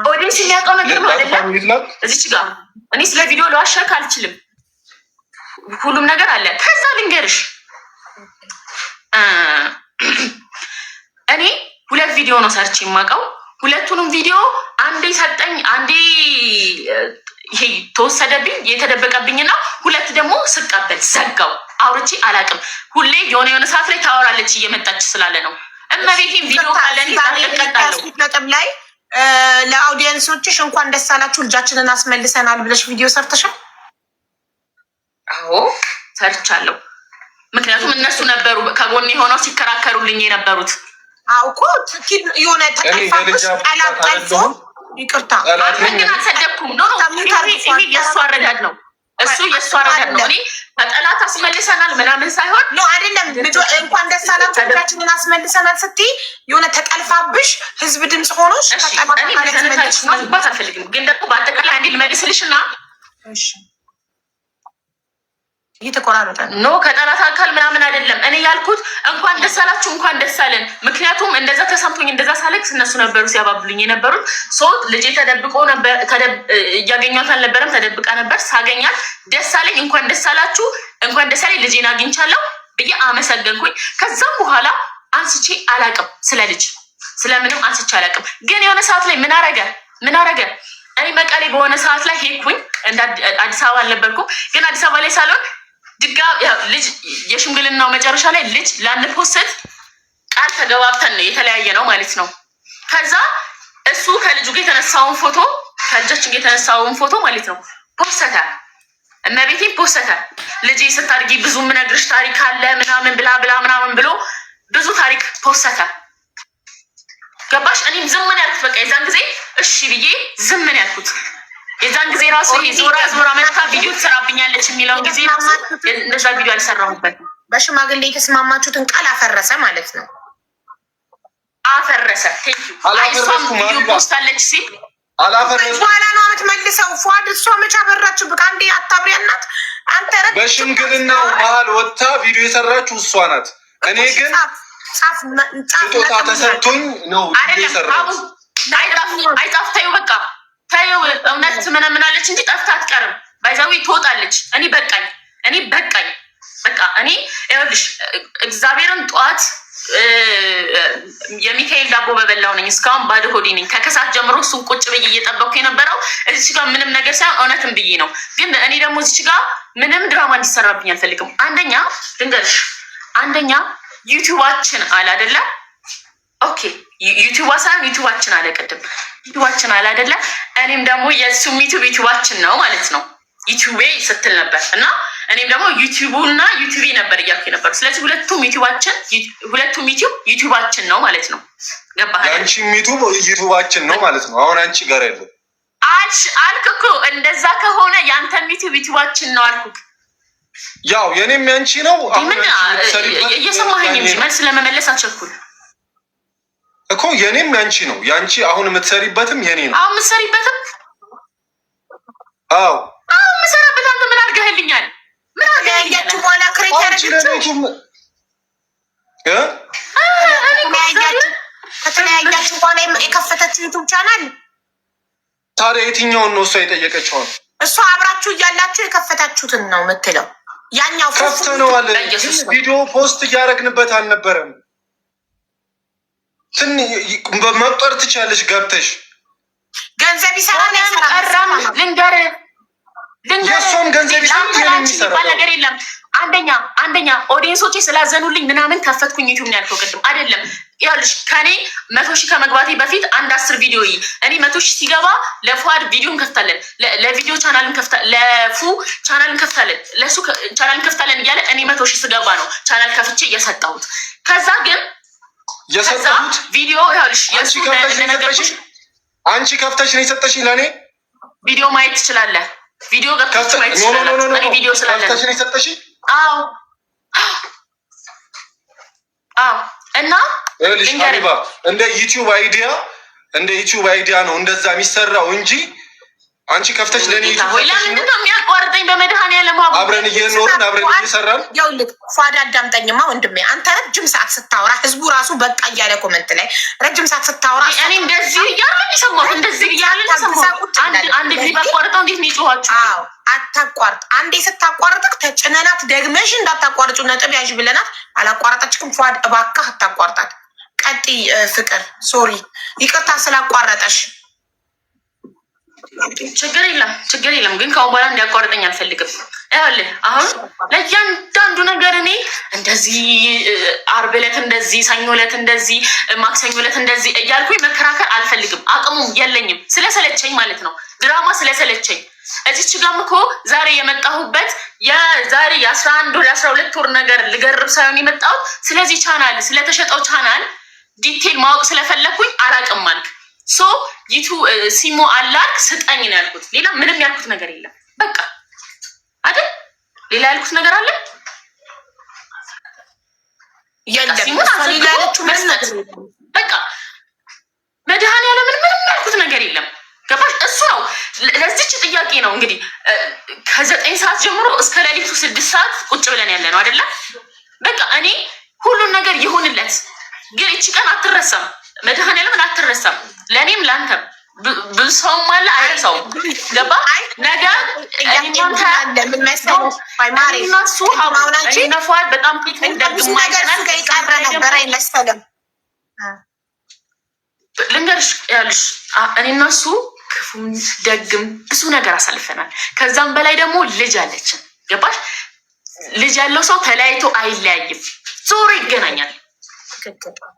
ኦዲየንስ የሚያውቀው ነገር ነው አይደለ? እዚች ጋር እኔ ስለ ቪዲዮ ለዋሸክ አልችልም። ሁሉም ነገር አለ። ከዛ ልንገርሽ እኔ 2 ቪዲዮ ነው ሰርች የማውቀው። ሁለቱንም ቪዲዮ አንዴ ሰጠኝ፣ አንዴ ይሄ ተወሰደብኝ የተደበቀብኝና 2 ደግሞ ስቀበል ዘጋው። አውርቼ አላውቅም። ሁሌ የሆነ ሰዓት ላይ ታወራለች እየመጣች ስላለ ነው። እመቤቴን ቪዲዮ ካለኝ ነጥብ ላይ ለአውዲየንሶችሽ እንኳን ደስ አላችሁ ልጃችንን አስመልሰናል ብለሽ ቪዲዮ ሰርተሻል? አዎ ሰርቻለሁ። ምክንያቱም እነሱ ነበሩ ከጎኔ ሆነው ሲከራከሩልኝ የነበሩት። አዎ እኮ የሆነ ተቀፋሽ ጠላት ጠልፎ ይቅርታ ግን አልሰደብኩም። ኖ ይሄ የእሱ አረዳድ ነው። እሱ የእሱ አረዳድ ነው። እኔ ከጠላት አስመልሰናል ምናምን ሳይሆን ኖ አይደለም። እንኳን ደስ አላችሁ ልጃችንን አስመልሰናል ስትይ የሆነ ተጠልፋብሽ ህዝብ ድምፅ ሆኖሽ ማግባት አልፈልግም። ግን ደግሞ በአጠቃላይ አንዴ ልመልስልሽ እና እየተቆራረጠ ኖ ከጠላት አካል ምናምን አይደለም። እኔ ያልኩት እንኳን ደስ አላችሁ እንኳን ደስ አለን። ምክንያቱም እንደዛ ተሰምቶኝ እንደዛ ሳለቅስ እነሱ ነበሩ ሲያባብሉኝ የነበሩት። ልጄ ተደብቆ ነበር፣ እያገኟት አልነበረም፣ ተደብቃ ነበር። ሳገኛት ደስ አለኝ። እንኳን ደስ አላችሁ እንኳን ደስ አለኝ ልጄን አግኝቻለሁ ብዬ አመሰገንኩኝ። ከዛም በኋላ አንስቼ አላቅም፣ ስለ ልጅ ስለምንም አንስቼ አላቅም። ግን የሆነ ሰዓት ላይ ምን አረገ እኔ መቀሌ በሆነ ሰዓት ላይ ሄድኩኝ። አዲስ አበባ አልነበርኩም፣ ግን አዲስ አበባ ላይ ሳልሆን ልጅ የሽምግልናው መጨረሻ ላይ ልጅ ላንፖስት ቃል ተገባብተን ነው የተለያየ ነው ማለት ነው። ከዛ እሱ ከልጁ ጋር የተነሳውን ፎቶ ከልጃችን ጋር የተነሳውን ፎቶ ማለት ነው ፖስተተ እመቤቴን ፖስተተ ልጅ ስታድጊ ብዙ ምነግርሽ ታሪክ አለ ምናምን ብላ ምናምን ብሎ ብዙ ታሪክ ፖስተተ። ገባሽ? እኔም ዝም ምን ያልኩት በቃ የዛን ጊዜ እሺ ብዬ ዝም ምን ያልኩት የዛን ጊዜ ራሱ ዞራ መጥታ ቪዲዮ ትሰራብኛለች የሚለውን ጊዜ እንደዛ ቪዲዮ አልሰራሁበትም። በሽማግሌ የተስማማችሁትን ቃል አፈረሰ ማለት ነው። አፈረሰ። አይሷም ቪዲዮ ፖስታለች ሲል በኋላ ነው የምትመልሰው። ፏድ እሷ መች አበራችሁ? በቃ አንዴ አታብሪያናት አንተ በሽምግልናው መሀል ወጥታ ቪዲዮ የሰራችሁ እሷ ናት። እኔ ግን ስጦታ ተሰጥቶኝ ነው የሰራሁት። አይጣፍታዩ በቃ ታየው እውነት ምናምናለች እንጂ ጠፍታ አትቀርም። ባይዛዊ ትወጣለች። እኔ በቃኝ በቃ እኔ ይኸውልሽ እግዚአብሔርን ጠዋት የሚካኤል ዳቦ በበላው ነኝ። እስካሁን ባዶ ሆዴ ነኝ። ከከሳት ጀምሮ እሱን ቁጭ ብዬ እየጠበቅኩ የነበረው እዚች ጋር ምንም ነገር ሳይሆን እውነትም ብዬ ነው። ግን እኔ ደግሞ እዚች ጋር ምንም ድራማ እንዲሰራብኝ አልፈልግም። አንደኛ ዩቲዩባችን አለ አይደለ? ኦኬ ዩቲዩባ ሳይሆን ዩቲዩባችን አለ። ቅድም ዩቲዩባችን አለ አይደለ? እኔም ደግሞ የእሱም ዩቲዩባችን ነው ማለት ነው። ዩቲዩቤ ስትል ነበር እና እኔም ደግሞ ዩቲዩቡ እና ዩቲዩቤ ነበር እያልኩ ነበር። ስለዚህ ሁለቱም ዩቲዩባችን ነው ማለት ነው። ገባህ? አንቺ ዩቲዩባችን ነው ማለት ነው። አሁን አንቺ ጋር ያለው አልክ እኮ እንደዛ ከሆነ የአንተም ዩቲዩባችን ነው አልኩክ። ያው የኔም ያንቺ ነው። እየሰማኸኝ እንጂ መልስ ለመመለስ አልቸኩል እኮ የኔም ያንቺ ነው። ያንቺ አሁን የምትሰሪበትም የኔ ነው። አሁን የምትሰሪበትም አዎ የምሰራበት አንተ ምን አድርገህልኛል? ምን አድርገህልኛል? በኋላ ክሬት ያደረገችው ከተለያያችሁ በኋላ የከፈተችው ዩቱብ ቻናል ታዲያ የትኛውን ነው እሷ የጠየቀችውን? እሷ አብራችሁ እያላችሁ የከፈታችሁትን ነው የምትለው። ያኛው ከፍተነዋል። ቪዲዮ ፖስት እያደረግንበት አልነበረም። መቁጠር ትችያለሽ ገብተሽ። ገንዘብ ይሰራል ልንገርህ የእሷም ገንዘብ ይሰራል ነገር የለም። አንደኛ ኦዲየንሶቼ ስላዘኑልኝ ምናምን ከፈትኩኝ ዩቱብ ነው ያልከው ቅድም አይደለም። ይኸውልሽ ከኔ 100,000 ከመግባቴ በፊት 10 ቪዲዮ እኔ 100,000 ሲገባ ለፉአድ ቪዲዮ እንከፍታለን፣ ለቪዲዮ ቻናል እንከፍታለን፣ ለፉ ቻናል እንከፍታለን፣ ለሱ ቻናል እንከፍታለን እያለ እኔ 100,000 ስገባ ነው ቻናል ከፍቼ እየሰጠሁት። ከዛ ግን የሰጠሁት ቪዲዮ ይኸውልሽ አንቺ ከፍተሽ ነው የሰጠሽኝ ለእኔ። ቪዲዮ ማየት ትችላለህ። ቪዲዮ ገብተሽ ማየት ትችላለህ። እኔ ቪዲዮ ስላለ ከፍተሽ ነው የሰጠሽኝ። አዎ እና ሀቢባ እንደ ዩቲዩብ አይዲያ ነው እንደዛ የሚሰራው እንጂ አንቺ ከፍተሽ ለኔ ለምንድን ነው የሚያቋርጠኝ? በመድኃኒዓለም አብረን እየኖርን አብረን እየሰራን ይኸውልህ፣ ፏድ አዳምጠኝማ ወንድሜ። አንተ ረጅም ሰዓት ስታወራ ህዝቡ ራሱ በቃ እያለ ኮመንት ላይ ረጅም ሰዓት ስታወራ እኔ እንደዚህ እያለ ሰማሁት፣ እንደዚህ እያለ ሰማሁት። አንድ ጊዜ ባቋርጠው እንዴት ነው ይጮኋችሁ? አታቋርጥ። አንዴ ስታቋርጥክ ተጭነናት ደግመሽ እንዳታቋርጩ ነጥብ ያዥ ብለናት አላቋረጠችክም። ፏድ እባክህ አታቋርጣት። ቀጥይ ፍቅር። ሶሪ ይቅርታ ስላቋረጠሽ። ችግር የለም ግን ከአሁን በኋላ እንዲያቋርጠኝ አልፈልግም። ይኸውልህ አሁን ለእያንዳንዱ ነገር እኔ እንደዚህ ዓርብ ዕለት እንደዚህ፣ ሰኞ ዕለት እንደዚህ፣ ማክሰኞ ዕለት እንደዚህ እያልኩኝ መከራከር አልፈልግም። አቅሙም የለኝም ስለሰለቸኝ ማለት ነው። ድራማ ስለሰለቸኝ እዚች ጋም እኮ ዛሬ የመጣሁበት የዛሬ የ11 ወር 12 ወር ነገር ልገርብ ሳይሆን የመጣሁት ስለዚህ ቻናል ስለተሸጠው ቻናል ዲቴል ማወቅ ስለፈለግኩኝ አላቅም አልክ። ሶ ይቱ ሲሞ አላክ ስጠኝ ነው ያልኩት። ሌላ ምንም ያልኩት ነገር የለም። በቃ አይደል? ሌላ ያልኩት ነገር አለ? በቃ መድኃኒዓለም ምንም ያልኩት ነገር የለም። ገባሽ? እሱ ነው ለዚች ጥያቄ ነው እንግዲህ ከ9 ሰዓት ጀምሮ እስከ ሌሊቱ 6 ሰዓት ቁጭ ብለን ያለ ነው አይደለም? በቃ እኔ ሁሉን ነገር ይሁንለት፣ ግን እቺ ቀን አትረሳም። መድኃኒዓለምን አትረሳም። ለእኔም ለአንተም ብዙ ሰውም አለ አይረሳውም። ገባ? ነገ ነፏት በጣም ልንገርሽ ያልሽ እኔና እሱ ክፉም ደግም ብዙ ነገር አሳልፈናል። ከዛም በላይ ደግሞ ልጅ አለችን። ገባሽ? ልጅ ያለው ሰው ተለያይቶ አይለያይም፣ ዞሮ ይገናኛል።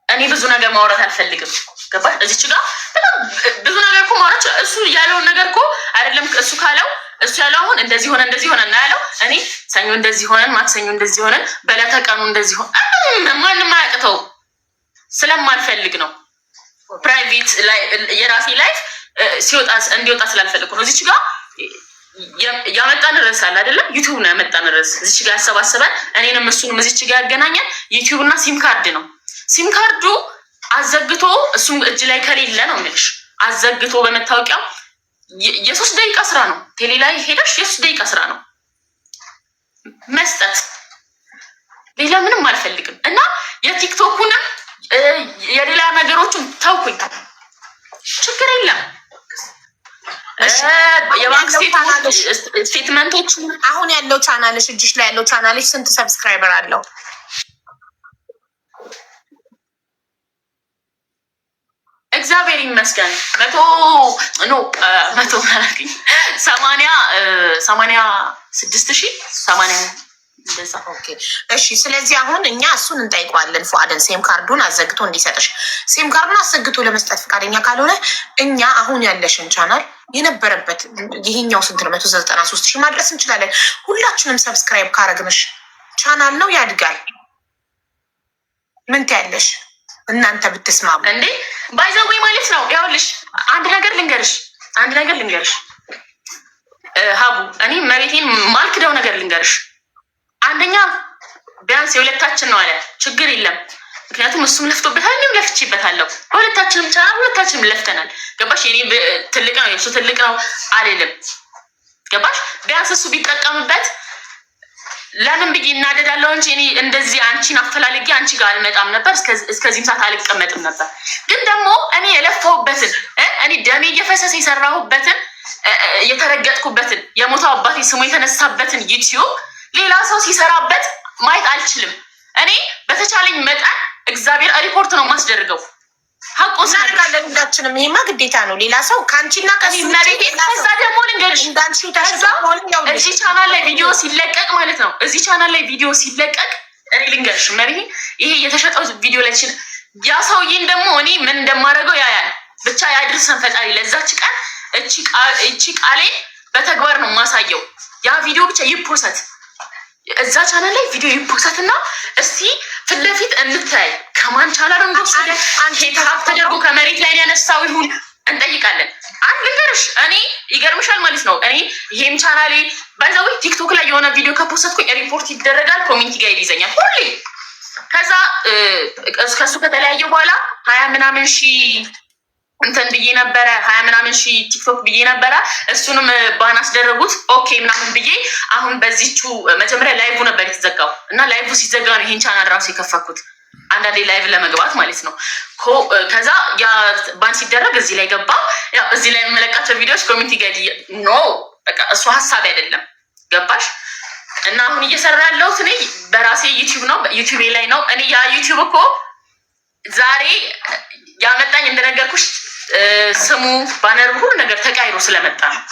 እኔ ብዙ ነገር ማውራት አልፈልግም። ገባሽ? እዚች ጋር በጣም ብዙ ነገር እኮ ማውራት እሱ ያለውን ነገር እኮ አይደለም እሱ ካለው እሱ ያለው አሁን እንደዚህ ሆነ እንደዚህ ሆነ እና ያለው እኔ ሰኞ እንደዚህ ሆነን ማክሰኞ እንደዚህ ሆነን በዕለተ ቀኑ እንደዚህ ሆነ ማንም አያቅተው ስለማልፈልግ ነው። ፕራይቬት ላይ የራሴ ላይፍ እንዲወጣ ስላልፈልግ ነው። እዚች ጋር ያመጣን ርዕስ አለ አይደለም? ዩቲዩብ ነው ያመጣን ርዕስ። እዚች ጋር ያሰባሰበን እኔንም እሱንም እዚች ጋር ያገናኘን ዩቲዩብ እና ሲም ካርድ ነው። ሲም ካርዱ አዘግቶ እሱም እጅ ላይ ከሌለ ነው የምልሽ፣ አዘግቶ በመታወቂያው የ3 ደቂቃ ስራ ነው። ቴሌ ላይ ሄደሽ የ3 ደቂቃ ስራ ነው መስጠት። ሌላ ምንም አልፈልግም። እና የቲክቶኩንም የሌላ ነገሮችን ተውኩኝ፣ ችግር የለም። የባንክ ስቴትመንቶች አሁን ያለው ቻናልሽ እጅሽ ላይ ያለው ቻናልሽ ስንት ሰብስክራይበር አለው? እግዚአብሔር ይመስገን 86,000 እንደዛ። እሺ፣ ስለዚህ አሁን እኛ እሱን እንጠይቀዋለን። ፉአድን ሴም ካርዱን አዘግቶ እንዲሰጥሽ። ሴም ካርዱን አዘግቶ ለመስጠት ፈቃደኛ ካልሆነ እኛ አሁን ያለሽን ቻናል የነበረበት ይሄኛው ስንት ነው 193,000 ማድረስ እንችላለን። ሁላችንም ሰብስክራይብ ካረግንሽ ቻናል ነው ያድጋል። ምን ትያለሽ? እናንተ ብትስማሙ እንዴ ባይዘዌ ማለት ነው። ያውልሽ አንድ ነገር ልንገርሽ ሀቡ፣ እኔ መሬቴን ማልክደው ነገር ልንገርሽ። አንደኛ ቢያንስ የሁለታችን ነው አለ፣ ችግር የለም። ምክንያቱም እሱም ለፍቶበታል፣ እኔም ለፍቼበታለሁ። በሁለታችንም ቻናል ሁለታችንም ለፍተናል። ገባሽ? የኔ ትልቅ ነው የእሱ ትልቅ ነው አልልም። ገባሽ? ቢያንስ እሱ ቢጠቀምበት ለምን ብዬ እናደዳለሁ እንጂ እኔ እንደዚህ አንቺን አፈላልጌ አንቺ ጋር አልመጣም ነበር፣ እስከዚህም ሰዓት አልቀመጥም ነበር። ግን ደግሞ እኔ የለፋሁበትን እኔ ደሜ እየፈሰሰ የሰራሁበትን የተረገጥኩበትን የሞተው አባቴ ስሙ የተነሳበትን ዩቲዩብ ሌላ ሰው ሲሰራበት ማየት አልችልም። እኔ በተቻለኝ መጠን እግዚአብሔር ሪፖርት ነው የማስደርገው። ሀቁ እናደርጋለን ሁላችንም። ይሄማ ግዴታ ነው። ሌላ ሰው ከአንቺና ከዛ ደግሞ ልንገርሽ፣ እዚህ ቻናል ላይ ቪዲዮ ሲለቀቅ ማለት ነው እዚህ ቻናል ላይ ቪዲዮ ሲለቀቅ እኔ ልንገርሽ መሪ ይሄ የተሸጠው ቪዲዮ ላይ ያ ሰውዬን ደግሞ እኔ ምን እንደማደርገው ያያል። ብቻ ያድርሰን ፈጣሪ ለዛች ቀን። እቺ ቃሌ በተግባር ነው የማሳየው። ያ ቪዲዮ ብቻ ይፖሰት እዛ ቻናል ላይ ቪዲዮ ይፖሰት እና እስቲ ፊት ለፊት እንታይ ከማን ቻናል እንደወሰደ አንተ ተደርጎ ከመሬት ላይ ያነሳው ይሁን እንጠይቃለን። አንድ ልንገርሽ፣ እኔ ይገርምሻል ማለት ነው እኔ ይሄም ቻናሌ ባይዛው ቲክቶክ ላይ የሆነ ቪዲዮ ከፖስትኩኝ ሪፖርት ይደረጋል፣ ኮሚኒቲ ጋር ይይዘኛል ሁሌ። ከዛ ከሱ ከተለያየ በኋላ 20 ምናምን ሺህ እንትን ብዬ ነበረ 20 ምናምን ሺህ ቲክቶክ ብዬ ነበረ። እሱንም ባን አስደረጉት። ኦኬ ምናምን ብዬ አሁን በዚቹ መጀመሪያ ላይቭ ነበር የተዘጋው እና ላይቭ ሲዘጋ ነው ይሄን ቻናል ራሱ የከፈኩት አንዳንዴ ላይቭ ለመግባት ማለት ነው። ከዛ ያ ባን ሲደረግ እዚህ ላይ ገባ። ያው እዚህ ላይ የምለቃቸው ቪዲዮዎች ኮሚኒቲ ጋይድ ኖ በቃ እሱ ሀሳብ አይደለም ገባሽ? እና አሁን እየሰራ ያለሁት እኔ በራሴ ዩቲዩብ ነው፣ ዩቲዩብ ላይ ነው። እኔ ያ ዩቲዩብ እኮ ዛሬ ያመጣኝ እንደነገርኩሽ ስሙ ባነር ሁሉ ነገር ተቃይሮ ስለመጣ ነው።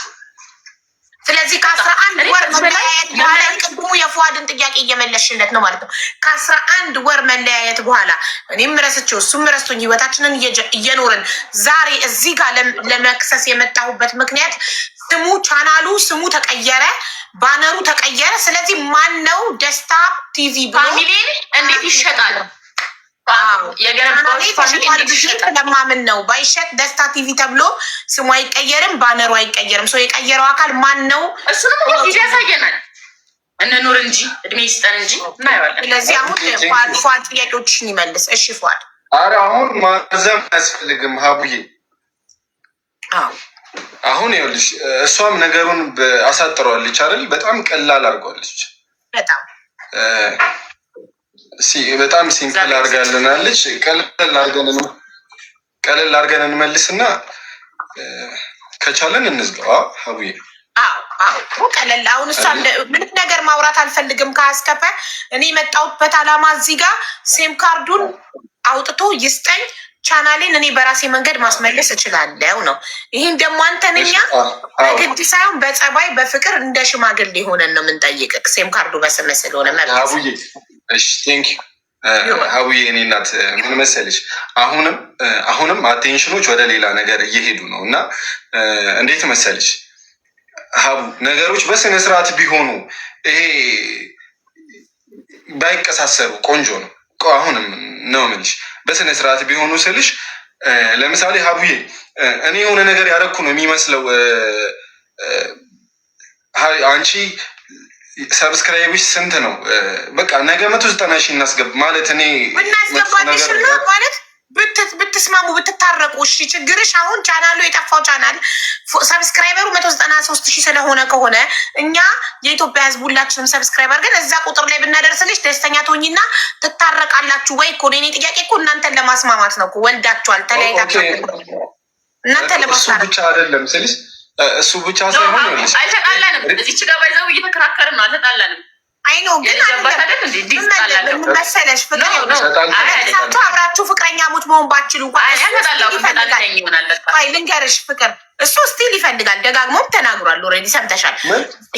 ስለዚህ ከ11 ወር መለያየት በኋላ ቅድሙ የፉአድን ጥያቄ እየመለሽለት ነው ማለት ነው። ከ11 ወር መለያየት በኋላ እኔም ረስቼው እሱም ረስቶኝ ህይወታችንን እየኖርን ዛሬ እዚህ ጋር ለመክሰስ የመጣሁበት ምክንያት ስሙ ቻናሉ ስሙ ተቀየረ፣ ባነሩ ተቀየረ። ስለዚህ ማን ነው ደስታ ቲቪ ፋሚሊን እንዴት ይሸጣል? ለማምን ነው ባይሸጥ ደስታ ቲቪ ተብሎ ስሙ አይቀየርም፣ ባነሩ አይቀየርም። ሰው የቀየረው አካል ማን ነው? እሱንም ጊዜ ያሳየናል። እንኑር እንጂ እድሜ ይስጠን እንጂ እናየዋለን። ስለዚህ አሁን ፏድ ጥያቄዎችን ይመልስ። እሺ ፏድ፣ ኧረ አሁን ማዘም አያስፈልግም ሀቡዬ። አሁን ይኸውልሽ እሷም ነገሩን አሳጥረዋለች አይደል? በጣም ቀላል አድርጓለች። በጣም ሲምፕል አድርጋልናለች። ቀለል አድርገን እንመልስና ከቻለን እንዝጋው። ሀቡዬ ቀለል አሁን እሷ ምንም ነገር ማውራት አልፈልግም ከአስከፈ እኔ የመጣሁበት አላማ እዚህ ጋር ሴም ካርዱን አውጥቶ ይስጠኝ፣ ቻናሌን እኔ በራሴ መንገድ ማስመለስ እችላለሁ ነው። ይህን ደግሞ አንተንኛ በግድ ሳይሆን በጸባይ በፍቅር እንደ ሽማግሌ ሆነን ነው የምንጠይቅህ። ሴም ካርዱ በስመ ስለሆነ ሀቡዬ ሀቡዬ እኔ እናት ምን መሰለሽ፣ አሁንም አቴንሽኖች ወደ ሌላ ነገር እየሄዱ ነው እና እንዴት መሰለሽ ሀቡ ነገሮች በስነ ስርዓት ቢሆኑ ይሄ ባይቀሳሰሩ ቆንጆ ነው። አሁንም ነው የምልሽ በስነ ስርዓት ቢሆኑ ስልሽ፣ ለምሳሌ ሀቡዬ እኔ የሆነ ነገር ያደረኩ ነው የሚመስለው አንቺ ሰብስክራይብሽ ስንት ነው? በቃ ነገ 190 ሺህ እናስገብ ማለት እኔ እናስገባልሽና ማለት ብትስማሙ ብትታረቁ እሺ። ችግርሽ አሁን ቻናሉ የጠፋው ቻናል ሰብስክራይበሩ 193 ሺህ ስለሆነ ከሆነ እኛ የኢትዮጵያ ሕዝብ ሁላችንም ሰብስክራይበር ግን እዛ ቁጥር ላይ ብናደርስልሽ ደስተኛ ትሆኝና ትታረቃላችሁ ወይ? እኮ እኔ ጥያቄ እኮ እናንተን ለማስማማት ነው። ወልዳችኋል፣ ተለያይታችኋል። እናንተ ለማስታረቅ ብቻ አይደለም ስልሽ እሱ ብቻ ሳይሆን አልተጣላንም። እዚች ጋር ባይዘው እየተከራከርን ነው። አልተጣላንም። አይ ነው ግን መሰለሽ ፍቅር አብራችሁ ፍቅረኛ ሙት መሆን ባችሉ ልንገርሽ፣ ፍቅር እሱ ስቲል ይፈልጋል። ደጋግሞም ተናግሯል። ኦልሬዲ ሰምተሻል።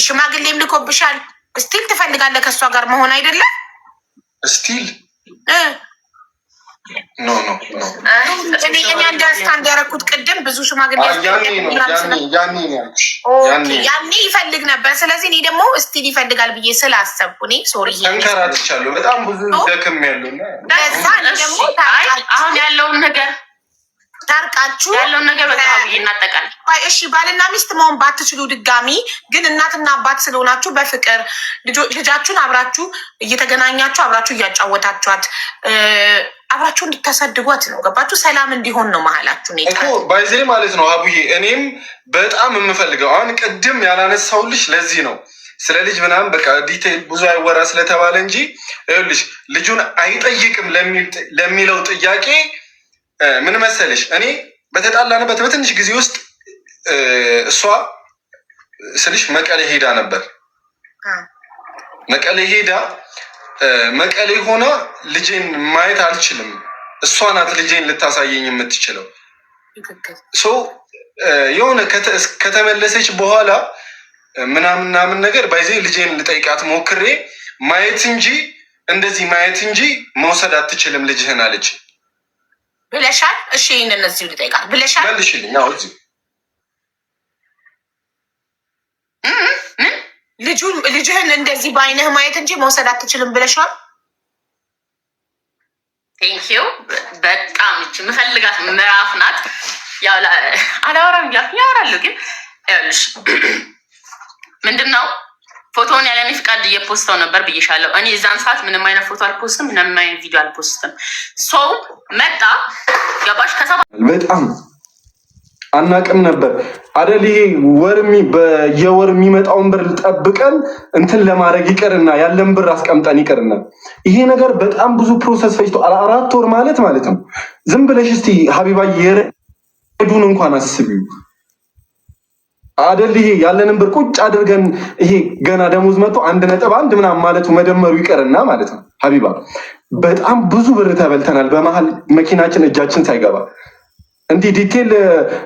ሽማግሌም ልኮብሻል። ስቲል ትፈልጋለህ ከእሷ ጋር መሆን አይደለም ስቲል እኔ አንደርስታንድ ያደረኩት ቅድም ብዙ ሽማግሌ ያኔ ይፈልግ ነበር። ስለዚህ እኔ ደግሞ ስቲል ይፈልጋል ብዬ ስላሰብኩ እኔ ሶሪ ተንከራትቻለሁ። በጣም ብዙ ደክም ያለው ደግሞ አሁን ያለውን ነገር ታርቃችሁ ያለውን ነገር በጣም ይናጠቃል። እሺ ባልና ሚስት መሆን ባትችሉ ድጋሚ ግን እናትና አባት ስለሆናችሁ በፍቅር ልጃችሁን አብራችሁ እየተገናኛችሁ አብራችሁ እያጫወታችኋት አብራችሁ እንድታሳድጓት ነው። ገባችሁ? ሰላም እንዲሆን ነው መሀላችሁ እኮ ባይዜ ማለት ነው ሀቡዬ። እኔም በጣም የምፈልገው አሁን ቅድም ያላነሳውልሽ ለዚህ ነው ስለ ልጅ ምናምን በቃ ዲቴይል ብዙ አይወራ ስለተባለ እንጂ ይኸውልሽ ልጁን አይጠይቅም ለሚለው ጥያቄ ምን መሰለሽ፣ እኔ በተጣላንበት በትንሽ ጊዜ ውስጥ እሷ ስልሽ መቀሌ ሄዳ ነበር። መቀሌ ሆና ልጄን ማየት አልችልም፣ እሷ ናት ልጄን ልታሳየኝ የምትችለው። የሆነ ከተመለሰች በኋላ ምናምን ነገር ባይዜ ልጄን ልጠይቃት ሞክሬ ማየት እንጂ እንደዚህ ማየት እንጂ መውሰድ አትችልም ልጅህን አለች ብለሻል። እሺ ይህን እነዚሁ ልጠይቃት ብለሻል። መልሽልኝ። እዚሁ ልጅህን እንደዚህ በአይነህ ማየት እንጂ መውሰድ አትችልም ብለሻል። ቴንኪዩ በጣም የምፈልጋት ምዕራፍ ናት። ያው አላወራም እያልኩ ያወራለሁ፣ ግን ይኸውልሽ ምንድን ነው ፎቶውን ያለኔ ፍቃድ እየፖስተው ነበር ብዬሻለሁ። እኔ እዛን ሰዓት ምንም አይነት ፎቶ አልፖስትም፣ ምንም አይነት ቪዲዮ አልፖስትም። ሰው መጣ ገባሽ? በጣም አናቅም ነበር አደል? ይሄ የወር የሚመጣውን ብር ጠብቀን እንትን ለማድረግ ይቅርና ያለን ብር አስቀምጠን ይቅርና ይሄ ነገር በጣም ብዙ ፕሮሰስ ፈጅቶ 4 ወር ማለት ነው። ዝም ብለሽ እስቲ ሀቢባ የረዱን እንኳን አስቢው አደል? ይሄ ያለንን ብር ቁጭ አድርገን ይሄ ገና ደሞዝ መጥቶ 1.1 ምናምን ማለቱ መደመሩ ይቅርና ማለት ነው። ሀቢባ በጣም ብዙ ብር ተበልተናል። በመሀል መኪናችን እጃችን ሳይገባ እንዲህ ዲቴል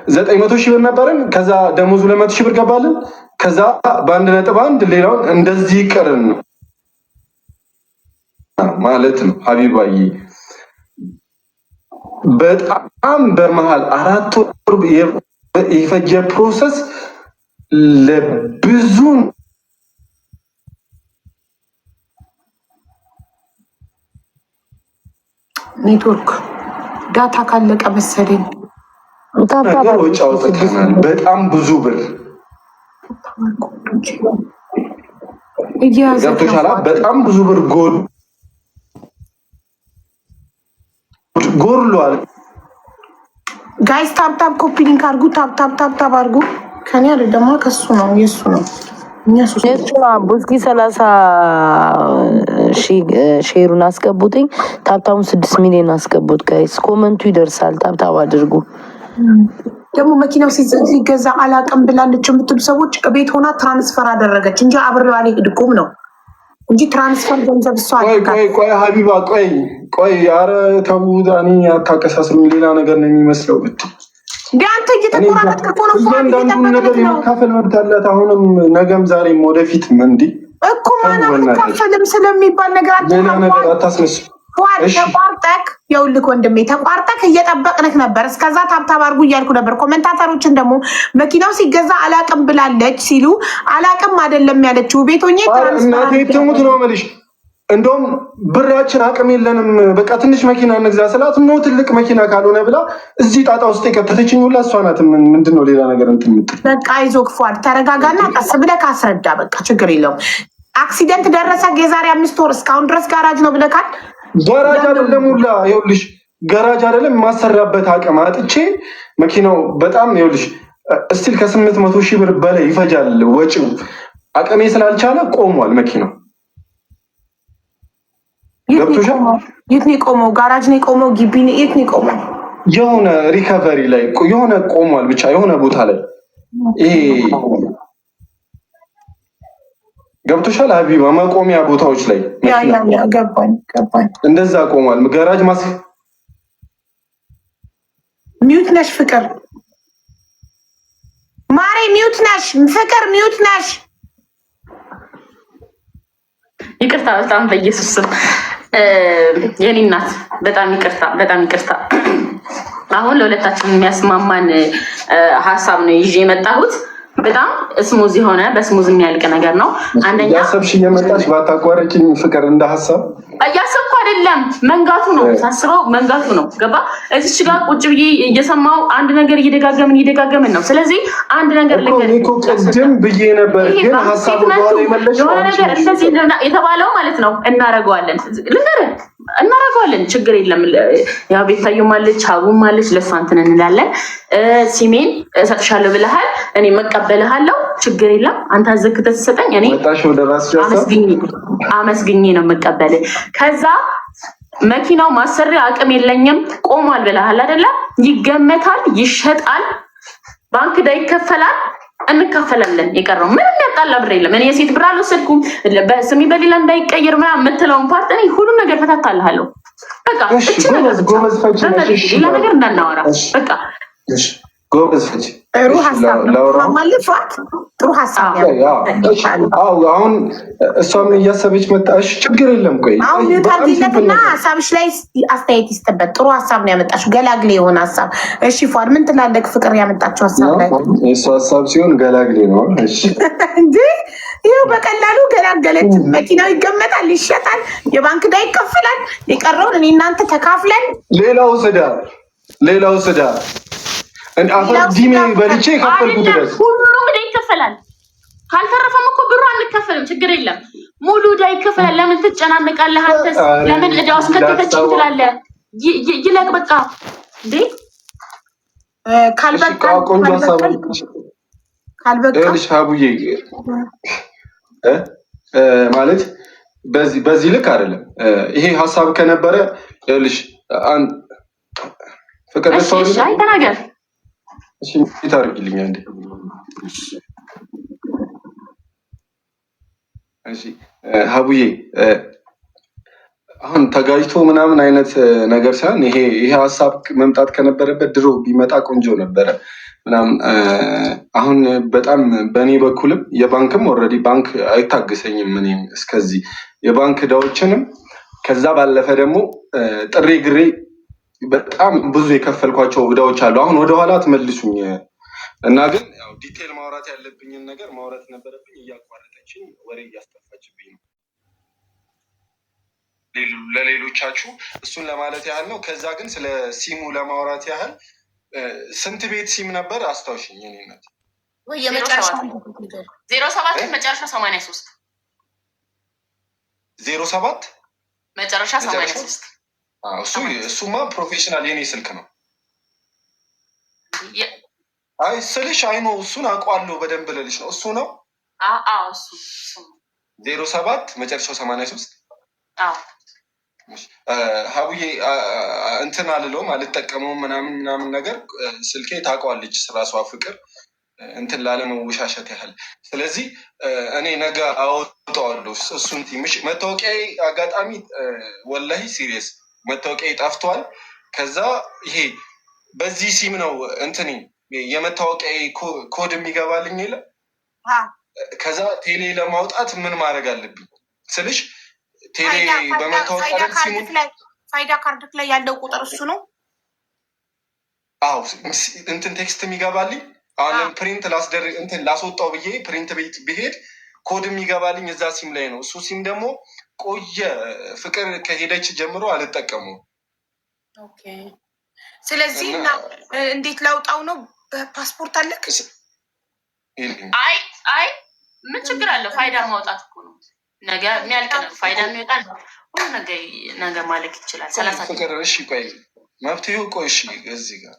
900 ሺህ ብር ነበረን። ከዛ ደሞዙ 200 ሺህ ብር ገባልን። ከዛ በ1.1 ሌላውን እንደዚህ ይቅርን ማለት ነው። ሀቢባዬ በጣም በመሀል 4 ወር የፈጀ ፕሮሰስ ለብዙ ኔትወርክ ዳታ ካለቀ መሰለኝ ወጪ አውጥተናል። በጣም ብዙ ብር ገብቶሻል። በጣም ብዙ ብር ጎርሏል። ጋይስ ታፕታፕ ኮፒ ሊንክ አድርጉ። ታፕታፕ አድርጉ። ከኔ አይደለም ከሱ ነው የሱ ነው። ቡዝጊ 30 ሼሩን አስገቡትኝ። ታፕታቡን 6 ሚሊዮን አስገቡት። ጋይስ ኮመንቱ ይደርሳል። ታፕታብ አድርጉ። ደግሞ መኪናው ሲገዛ አላቅም ብላለች የምትሉ ሰዎች ቤት ሆና ትራንስፈር አደረገች እንጂ አብሬዋ ላይ ድቁም ነው እንጂ ትራንስፈር ገንዘብ እሷ ቆይ ሀቢባ ቆይ ኧረ ተው ዳኒ አታቀሳስሩ። ሌላ ነገር ነው የሚመስለው። ቢያንተ እየተቆራረጥክ እኮ ነው። እያንዳንዱን ነገር የመካፈል መብት አላት። አሁንም ነገም ዛሬም ወደፊትም እንዲህ እኮ ማናካፈልም ስለሚባል ነገር ሌላ ነገር አታስነሱ። ተቋርጠክ የውልክ ወንድሜ ተቋርጠክ እየጠበቅንክ ነበር። እስከዛ ታብታብ አድርጉ እያልኩ ነበር። ኮሜንታተሮችን ደግሞ መኪናው ሲገዛ አላቅም ብላለች ሲሉ አላቅም አይደለም ያለችው ቤቶኜ እናቴ ትሙት ነው የምልሽ። እንደውም ብራችን አቅም የለንም በቃ ትንሽ መኪና እንግዛ ስላት ነው ትልቅ መኪና ካልሆነ ብላ እዚህ ጣጣ ውስጥ የከተተችኝ ሁላ እሷ ናት። ምንድን ነው ሌላ ነገር እንትን የምትል በቃ አይዞህ ፏድ ተረጋጋና ቀስ ብለህ አስረዳ። በቃ ችግር የለውም። አክሲደንት ደረሰ የዛሬ 5 ወር እስካሁን ድረስ ጋራጅ ነው ብለካል። ጋራጅ አይደለም ሁላ ይኸውልሽ፣ ጋራጅ አይደለም የማሰራበት አቅም አጥቼ መኪናው በጣም ይኸውልሽ እስቲል ከ800 ሺህ ብር በላይ ይፈጃል ወጪው። አቅሜ ስላልቻለ ቆሟል መኪናው። የት ነው የቆመው? ጋራጅ ነው የቆመው? ግቢ ነው? የት ነው የቆመው? የሆነ ሪከቨሪ ላይ የሆነ ቆሟል። ብቻ የሆነ ቦታ ላይ ይሄ ገብቶሻል ሀቢባ፣ መቆሚያ ቦታዎች ላይ ገባኝ እንደዛ ቆሟል። ጋራጅ ሚዩት ነሽ ፍቅር ማሬ፣ ሚዩት ነሽ ፍቅር፣ ሚዩት ነሽ። ይቅርታ በጣም በኢየሱስ ስም የኔ እናት በጣም ይቅርታ። አሁን ለሁለታችን የሚያስማማን ሀሳብ ነው ይዤ የመጣሁት። በጣም ስሙዝ የሆነ በስሙዝ የሚያልቅ ነገር ነው። አንደኛ ያሰብሽ እየመጣሽ ባታቋረጭኝ ፍቅር፣ እንደ ሀሳብ እያሰብኩ አይደለም፣ መንጋቱ ነው ሳስበው፣ መንጋቱ ነው ገባ። እዚች ጋር ቁጭ ብዬ እየሰማው አንድ ነገር እየደጋገምን ነው። ስለዚህ አንድ ነገር ቅድም ብዬ ነበር፣ ግን ሀሳቡ የሆነ ነገር እንደዚህ የተባለው ማለት ነው። እናረገዋለን ችግር የለም። ያው ቤታዩም አለች ሀቡም አለች፣ ለእሷ እንትን እንላለን። ሲሜን እሰጥሻለሁ ብለሃል፣ እኔ መቀበልሃለሁ፣ ችግር የለም። አንተ አዘክተህ ትሰጠኝ፣ እኔ አመስግኜ ነው መቀበል። ከዛ መኪናው ማሰሪያ አቅም የለኝም ቆሟል ብለሃል አይደለ? ይገመታል፣ ይሸጣል፣ ባንክ ዳ ይከፈላል፣ እንካፈላለን። የቀረው ምንም ያጣላ ብር የለም። እኔ የሴት ብር አልወሰድኩም፣ በስሜ በሌላ እንዳይቀየር ምናምን የምትለውን ፓርት እኔ ሁሉም ነገር ፈታታልሃለሁ። በቃ ሌላ ነገር እንዳናወራ በቃ ጎበዝ ፍቺ ጥሩ ሀሳብ ጥሩ ሀሳብ። አሁን እሷም እያሰበች መጣሽ፣ ችግር የለም። ቆይ አሁን ሚውታልነትና ሀሳብሽ ላይ አስተያየት ይስተበት። ጥሩ ሀሳብ ነው ያመጣሽው፣ ገላግሌ የሆነ ሀሳብ። እሺ ፏድ ምን ትላለህ? ፍቅር ያመጣችው ሀሳብ ላይ የእሱ ሀሳብ ሲሆን ገላግሌ ነው እንጂ ይኸው በቀላሉ ገላገለች። መኪናው ይገመታል፣ ይሸጣል፣ የባንክ ዕዳ ይከፈላል። የቀረውን እኔ እናንተ ተካፍለን ሌላው ስዳ ዲሜ በልቼ ከፈልኩት ድረስ ሁሉም ዕዳ ይከፈላል። ካልተረፈም እኮ ብሩ አንከፈልም። ችግር የለም። ሙሉ ዕዳ ይከፈላል። ለምን ትጨናነቃለህ? አንተስ ለምን ዕዳ ውስጥ ከተተችኝ ትላለህ? ይለቅ በቃ እንዴ ካልበቃ ቆንጆ ሀሳብ ሀቡዬ ማለት በዚህ ልክ አይደለም። ይሄ ሀሳብ ከነበረ ይኸውልሽ ፍቅር ተናገር። እሺ ታርግልኝ አንዴ። እሺ ሀቡዬ አሁን ተጋጅቶ ምናምን አይነት ነገር ሳይሆን ይሄ ሀሳብ መምጣት ከነበረበት ድሮ ቢመጣ ቆንጆ ነበረ ምናምን። አሁን በጣም በእኔ በኩልም የባንክም ኦልሬዲ ባንክ አይታገሰኝም። እኔም እስከዚህ የባንክ ዕዳዎችንም ከዛ ባለፈ ደግሞ ጥሬ ግሬ በጣም ብዙ የከፈልኳቸው ዕዳዎች አሉ። አሁን ወደኋላ ትመልሱኝ እና ግን ያው ዲቴል ማውራት ያለብኝን ነገር ማውራት ነበረብኝ። እያቋረጠችኝ ወሬ እያስጠፋችብኝ ነው። ለሌሎቻችሁ እሱን ለማለት ያህል ነው። ከዛ ግን ስለ ሲሙ ለማውራት ያህል ስንት ቤት ሲም ነበር አስታውሽኝ? እኔ ናት ወይ የመጨረሻ 07 መጨረሻ 83 07 መጨረሻ 83 እሱማ ፕሮፌሽናል የኔ ስልክ ነው። አይ ስልሽ አይኖ እሱን አውቀዋለሁ በደንብ ልልሽ ነው። እሱ ነው እሱ 07 መጨረሻው 83 ሀቡዬ እንትን አልለውም አልጠቀመውም ምናምን ነገር ስልኬ ታውቀዋለች ስራሷ ፍቅር እንትን ላለመወሻሸት ያህል። ስለዚህ እኔ ነገ አወጣዋለሁ እሱን ቲምሽ መታወቂያዬ አጋጣሚ ወላሂ ሲሪየስ መታወቂያዬ ጠፍቷል። ከዛ ይሄ በዚህ ሲም ነው እንትን የመታወቂያዬ ኮድ የሚገባልኝ የለ። ከዛ ቴሌ ለማውጣት ምን ማድረግ አለብኝ ስልሽ ቴሌ በመታወቂያ ፋይዳ ካርድ ላይ ያለው ቁጥር እሱ ነው። አዎ እንትን ቴክስት የሚገባልኝ አሁን ፕሪንት ላስደርግ እንትን ላስወጣው ብዬ ፕሪንት ቤት ብሄድ ኮድ የሚገባልኝ እዛ ሲም ላይ ነው። እሱ ሲም ደግሞ ቆየ ፍቅር ከሄደች ጀምሮ አልጠቀሙም። ኦኬ ስለዚህ እንዴት ላውጣው ነው? ፓስፖርት አለክ? አይ ምን ችግር አለው? ፋይዳ ማውጣት እኮ ነው። ነገ የሚያልቅ ነው። ፋይዳ የሚወጣል ሁሉ ነገ ማለቅ ይችላል። 30 ፍቅር እሺ ቆይ መብትሄው ቆይ እሺ እዚህ ጋር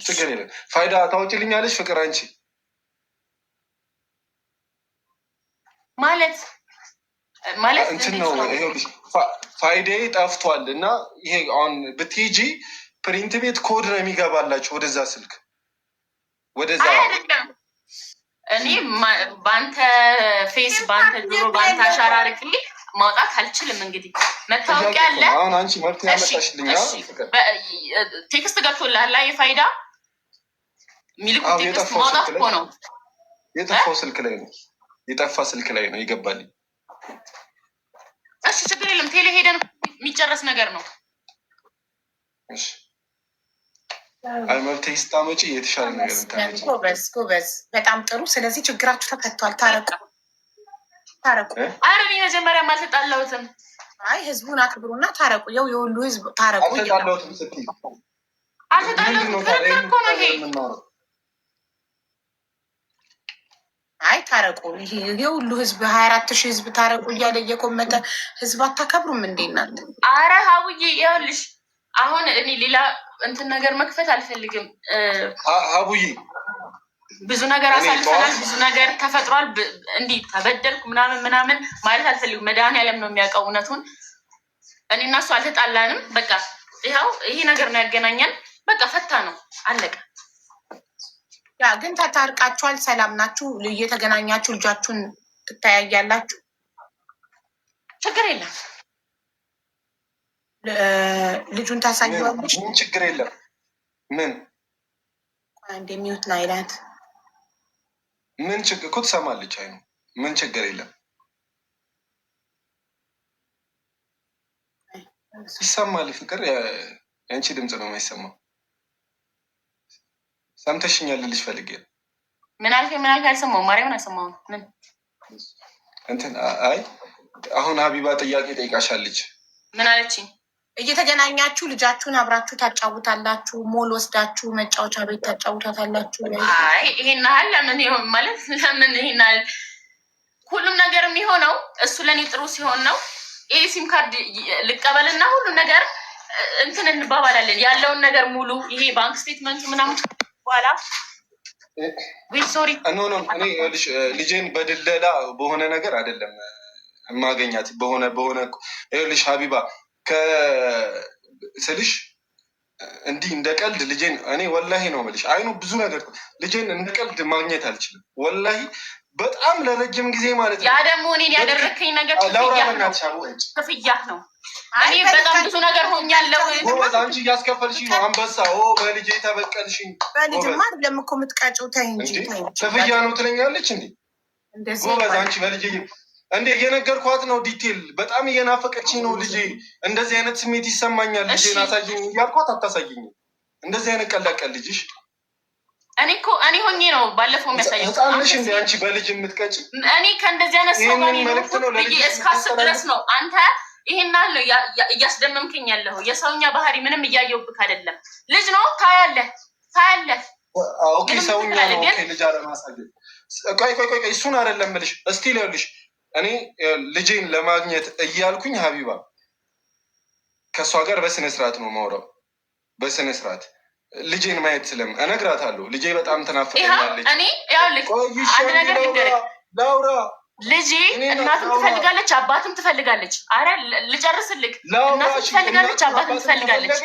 ችግር የለም። ፋይዳ ታውጪልኛለሽ ፍቅር አንቺ ማለት እንትን ነው። ይኸውልሽ ፋይዳዬ ጠፍቷል እና ይሄ አሁን ብትሄጂ ፕሪንት ቤት ኮድ ነው የሚገባላችሁ ወደዛ ስልክ ወደዛ እኔ በአንተ ፌስ በአንተ ጆሮ በአንተ አሻራ አድርጌ ማውጣት አልችልም። እንግዲህ መታወቂያ አለ። አሁን አንቺ መብት ያመጣሽልኛ ቴክስት ገብቶልሃል። የፋይዳ የሚልኩት ቴክስት ማውጣት እኮ ነው። የጠፋው ስልክ ላይ ነው የጠፋ ስልክ ላይ ነው ይገባልኝ። እሺ ችግር የለም። ቴሌ ሄደን የሚጨረስ ነገር ነው። እሺ አይ መብት ስታመጪ የተሻለ ነገር እንታመጪ። ጎበዝ በጣም ጥሩ። ስለዚህ ችግራችሁ ተፈቷል። ታረቁ። ኧረ እኔ መጀመሪያ አልተጣላሁትም። አይ ህዝቡን አክብሩና ታረቁ። የሁሉ ህዝብ ታረቁ። አልተጣላሁትም ስትይ አልተጣላሁትም እኮ ነው ይሄ። አይ ታረቁ። ይሄ ሁሉ ህዝብ 24,000 ህዝብ ታረቁ እያለ እየኮመተ ህዝብ አታከብሩም እንዴ እናንተ? አረ ሀቡዬ ይኸውልሽ አሁን እኔ ሌላ እንትን ነገር መክፈት አልፈልግም። ሀቡዬ ብዙ ነገር አሳልፈናል፣ ብዙ ነገር ተፈጥሯል። እንዲህ ተበደልኩ ምናምን ማለት አልፈልግም። መድኃኒዓለም ነው የሚያውቀው እውነቱን። እኔ እና እሱ አልተጣላንም። በቃ ይኸው ይሄ ነገር ነው ያገናኛል። በቃ ፈታ ነው አለቀ። ያ ግን ተታርቃችኋል፣ ሰላም ናችሁ፣ እየተገናኛችሁ ልጃችሁን ትተያያላችሁ። ችግር የለም። ልጁን ታሳየዋለሽ። ምን ችግር የለም። ምን እንደሚዩት ናይላት ምን ችግር እኮ ትሰማለች። አይ ነው ምን ችግር የለም። ይሰማል። ፍቅር የአንቺ ድምፅ ነው የማይሰማው። ሰምተሽኛል ልልሽ ፈልጌ ምን አልከኝ አልሰማሁም። ማርያምን አልሰማሁም። ምን እንትን አይ አሁን ሀቢባ ጥያቄ ጠይቃሻለች። ምን አለችኝ? እየተገናኛችሁ ልጃችሁን አብራችሁ ታጫውታላችሁ፣ ሞል ወስዳችሁ መጫወቻ ቤት ታጫውታታላችሁ። አይ ይሄን ያህል ለምን ይሆን ማለት ለምን ይሄን ያህል ሁሉም ነገር የሚሆን ነው እሱ ለእኔ ጥሩ ሲሆን ነው። ይሄ ሲም ካርድ ልቀበልና ሁሉ ነገር እንትን እንባባላለን። ያለውን ነገር ሙሉ ይሄ ባንክ ስቴትመንቱ ምናምን በኋላ ሶሪ እኔ ልጄን በድለላ በሆነ ነገር አይደለም የማገኛት በሆነ ይኸውልሽ ሀቢባ ስልሽ እንዲህ እንደ ቀልድ ልጄን እኔ ወላሂ ነው የምልሽ። አይኑ ብዙ ነገር ልጄን እንደ ቀልድ ማግኘት አልችልም ወላሂ። በጣም ለረጅም ጊዜ ማለት ነው። ያ ደግሞ እኔን ያደረግከኝ ነገር ክፍያ ነው። እኔ በጣም ብዙ ነገር ሆኛለሁ። አንቺ እያስከፈልሽ ነው። አንበሳ በልጄ ተበቀልሽኝ። በልጅማ አይደለም እኮ የምትቀጭው። ተይ እንጂ ክፍያ ነው ትለኛለች እንዴ? ጎበዝ አንቺ በልጄ እንዴ እየነገርኳት ነው ዲቴል። በጣም እየናፈቀችኝ ነው ልጄ። እንደዚህ አይነት ስሜት ይሰማኛል ልጄን አሳየኝ እያልኳት አታሳየኝም። እንደዚህ አይነት ቀላቀል ልጅሽ እኔ ሆኜ ነው ባለፈው የሚያሳየው። ህፃንሽ እንደ አንቺ በልጅ የምትቀጭ እኔ ከእንደዚህ አይነት ሰው ጋር እስካስብ ድረስ ነው። አንተ ይሄን አለ እያስደመምከኝ ያለሁ የሰውኛ ባህሪ ምንም እያየውብክ አይደለም። ልጅ ነው ታያለህ። ኦኬ ሰውኛ ነው ልጅ አለማሳየት። ቆይ እሱን አይደለም የምልሽ። እስቲ ይኸውልሽ እኔ ልጄን ለማግኘት እያልኩኝ ሀቢባ ከእሷ ጋር በስነ ስርዓት ነው የማወራው። በስነ ስርዓት ልጄን ማየት እነግራታለሁ። ልጄ በጣም ትናፍቀኛለች። ላውራ ልጄ እናትም ትፈልጋለች፣ አባትም ትፈልጋለች። አረ ልጨርስልክ። እናትም ትፈልጋለች፣ አባትም ትፈልጋለች።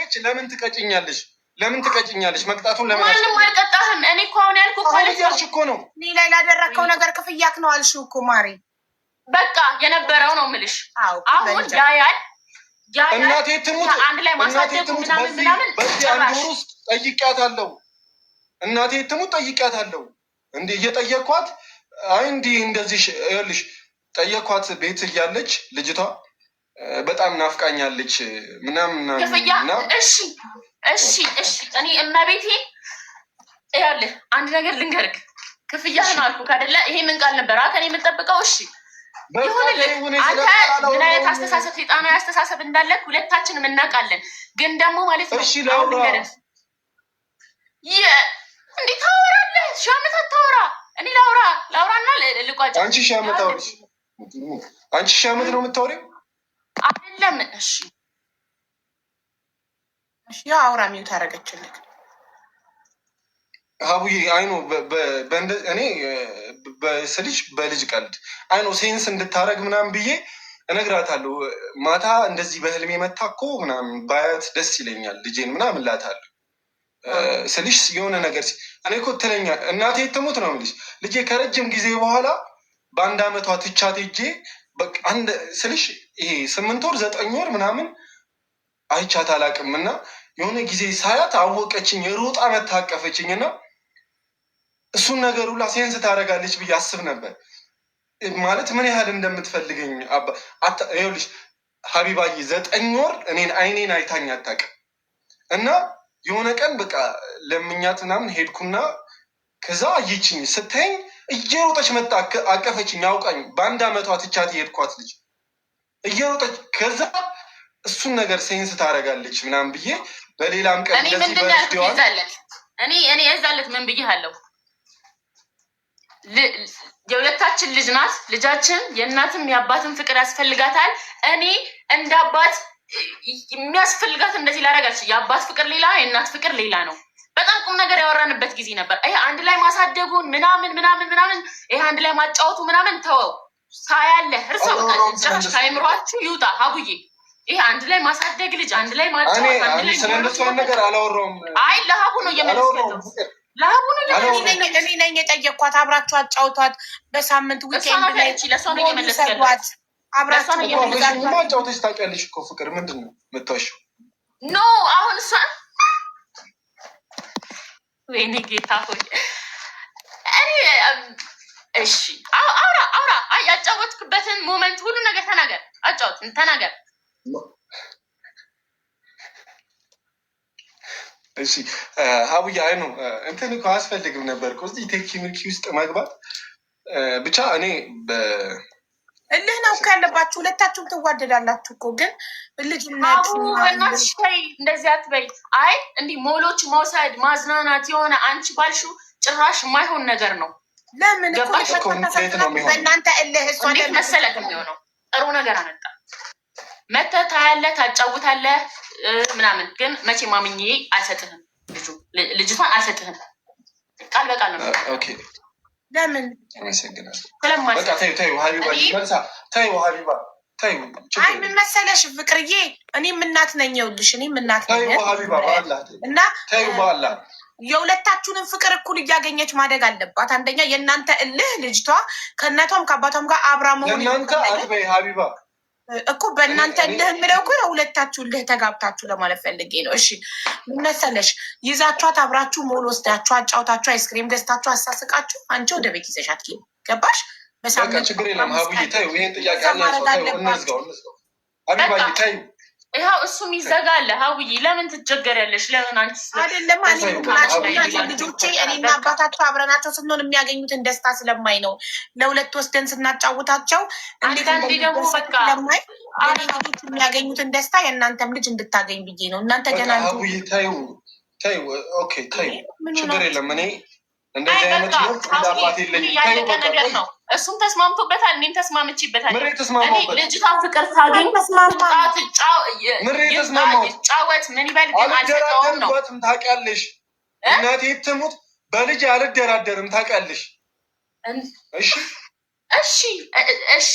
ለምን ትቀጭኛለሽ? መቅጣቱን ለምን ማንም አልቀጣህም። እኔ እኮ አሁን ያልኩህ እኮ ነው። እኔ ላይ ላደረግከው ነገር ክፍያክ ነው አልሽው እኮ ማሪ። በቃ የነበረው ነው የምልሽ። አሁን ያያል እናቴ ትሙት አንድ ላይ ማሳደጉ ምናምን በዚህ አንድ ወር ውስጥ ጠይቂያታለሁ። እናቴ ትሙት ጠይቂያታለሁ። እንዴ እየጠየኳት አይ እንዲህ እንደዚህ ይኸውልሽ ጠየኳት። ቤት እያለች ልጅቷ በጣም ናፍቃኛለች ምናምን ክፍያ። እሺ እኔ እመቤቴ ይኸውልህ አንድ ነገር ልንገርክ። ክፍያህን አልኩህ አይደለ? ይሄ ምን ቃል ነበር ከእኔ የምጠብቀው? እሺ ይሁንልህ። አንተ ምን አይነት አስተሳሰብ ሴጣናዊ አስተሳሰብ እንዳለህ ሁለታችንም እናውቃለን። ግን ደግሞ ማለት ነው እንዴት ታወራለህ? ሺህ ዓመት አታወራ። እኔ ላውራና ልቋጭ። አንቺ ሺህ ዓመት አውሪሽ። አንቺ ሺህ ዓመት ነው የምታወሪው አይደለም? እሺ አውራ ሚውት አደረገችልህ ሀቡዬ። አይኖ እኔ ስልሽ በልጅ ቀልድ አይኖ ሴንስ እንድታረግ ምናምን ብዬ እነግራታለሁ። ማታ እንደዚህ በህልሜ መታ እኮ ምናምን ባያት ደስ ይለኛል ልጄን ምናምን እላታለሁ። ስልሽ የሆነ ነገር እኔ እኮ ትለኛል እናቴ ትሙት ነው የምልሽ። ልጄ ከረጅም ጊዜ በኋላ በአንድ አመቷ ትቻት ሄጄ አንድ ስልሽ ይሄ 8 ወር 9 ወር ምናምን አይቻት አላውቅም። እና የሆነ ጊዜ ሳያት አወቀችኝ፣ የሮጣ መታቀፈችኝ እና እሱን ነገር ሁላ ሴንስ ታደርጋለች ብዬ አስብ ነበር። ማለት ምን ያህል እንደምትፈልገኝ ይኸውልሽ ሀቢባዬ 9 ወር አይኔን አይታኝ አታውቅም። እና የሆነ ቀን በቃ ለምኛት ምናምን ሄድኩና ከዛ አየችኝ። ስታይኝ እየሮጠች መጣ አቀፈችኝ። አውቃኝ በአንድ አመቷ ትቻት የሄድኳት ልጅ እየሮጠች ከዛ እሱን ነገር ሴንስ ታደርጋለች ምናምን ብዬ በሌላም ቀን እኔ ምንድን ያልኩት እኔ የዛለት ምን ብዬሃለሁ? የሁለታችን ልጅ ናት። ልጃችን የእናትም የአባትም ፍቅር ያስፈልጋታል። እኔ እንደ አባት የሚያስፈልጋት እንደዚህ ላደርጋች። የአባት ፍቅር ሌላ፣ የእናት ፍቅር ሌላ ነው። በጣም ቁም ነገር ያወራንበት ጊዜ ነበር። ይሄ አንድ ላይ ማሳደጉን ምናምን ይሄ አንድ ላይ ማጫወቱ ምናምን ተወው። ሳያለህ እርሰው ጭራሽ ከአይምሯችሁ ይውጣ ሀቡዬ። ይሄ አንድ ላይ ማሳደግ ልጅ አንድ ላይ ማጫወት አንድ ላይ ስለነሷን ነገር አላወራውም። አይ ለሀቡ ነው እየመለስከው ለሀቡ ነው እኔ ነኝ የጠየኳት። አብራችሁ አጫውቷት በሳምንት ዊኬንድ ላይ ለሷ ነው እየመለስከው። አብራችሁ ማጫወተች ታውቂያለሽ እኮ ፍቅር ምንድን ነው የምታወሺው? ኖ አሁን እሷን ወይኔ ጌታ ሆይ እሺ አውራ ያጫወትክበትን ሞመንት ሁሉ ነገር ተናገር። ተናገር። እሺ ሀቡዬ አይ ነው እንትን እኮ አያስፈልግም ነበር እኮ እዚህ ቴክኒክ ውስጥ መግባት። ብቻ እኔ እልህ ነው ካለባችሁ ሁለታችሁም ትዋደዳላችሁ እኮ ግን ልጅነት እንደዚህ አትበይ። አይ እንዲህ ሞሎች መውሰድ ማዝናናት የሆነ አንቺ ባልሽው ጭራሽ የማይሆን ነገር ነው። ለምን ገባሽ? በእናንተ እልህ እሷ እንዴት መሰለህ የሚሆነው ጥሩ ነገር አመጣ መተህ ታያለህ፣ ታጫውታለህ ምናምን፣ ግን መቼ ማምኜ አልሰጥህም፣ ልጅቷን አልሰጥህም። ቃል በቃል ነው። ኦኬ ለምን አይ ምን መሰለሽ ፍቅርዬ፣ እኔም እናት ነኝ፣ ይኸውልሽ እኔም እናት ነኝ እና የሁለታችሁንም ፍቅር እኩል እያገኘች ማደግ አለባት። አንደኛ የእናንተ እልህ ልጅቷ ከእናቷም ከአባቷም ጋር አብራ መሆን እኮ በእናንተ እልህ የምለው እኮ የሁለታችሁ እልህ ተጋብታችሁ ለማለት ፈልጌ ነው። እሺ ምን መሰለሽ ይዛችኋት አብራችሁ ሞል ወስዳችሁ አጫውታችሁ አይስክሬም ገዝታችሁ አሳስቃችሁ አንቺ ወደ ቤት ይዘሻት ኪ ገባሽ? በሳምንት ችግር የለም ሀቡዬ ተይው፣ ይሄን ጥያቄ እንዝጋው። ይኸው እሱም ይዘጋል። ሀቡዬ ለምን ትቸገሪያለሽ? ለምን አንቺ አይደለም ልጆቼ እኔና አባታቸው አብረናቸው ስንሆን የሚያገኙትን ደስታ ስለማይ ነው። ለሁለት ወስደን ስናጫውታቸው አንዳንዴ ደግሞ በቃ ስለማይ ልጆች የሚያገኙትን ደስታ የእናንተም ልጅ እንድታገኝ ብዬ ነው። እናንተ ገና ሀቡዬ ተይው፣ ኦኬ ተይው፣ ችግር የለም። እኔ እንደዚህ አይነት ያለቀ ነገር ነው። እሱም ተስማምቶበታል፣ እኔም ተስማምቼበታል። ልጅቷን ፍቅር ታገኝ ጫወት ምን ይበል ግን አልሰጠውም ነው። ታውቂያለሽ፣ እናቴ ትሙት በልጅ አልደራደርም ታውቂያለሽ። እሺ እሺ እሺ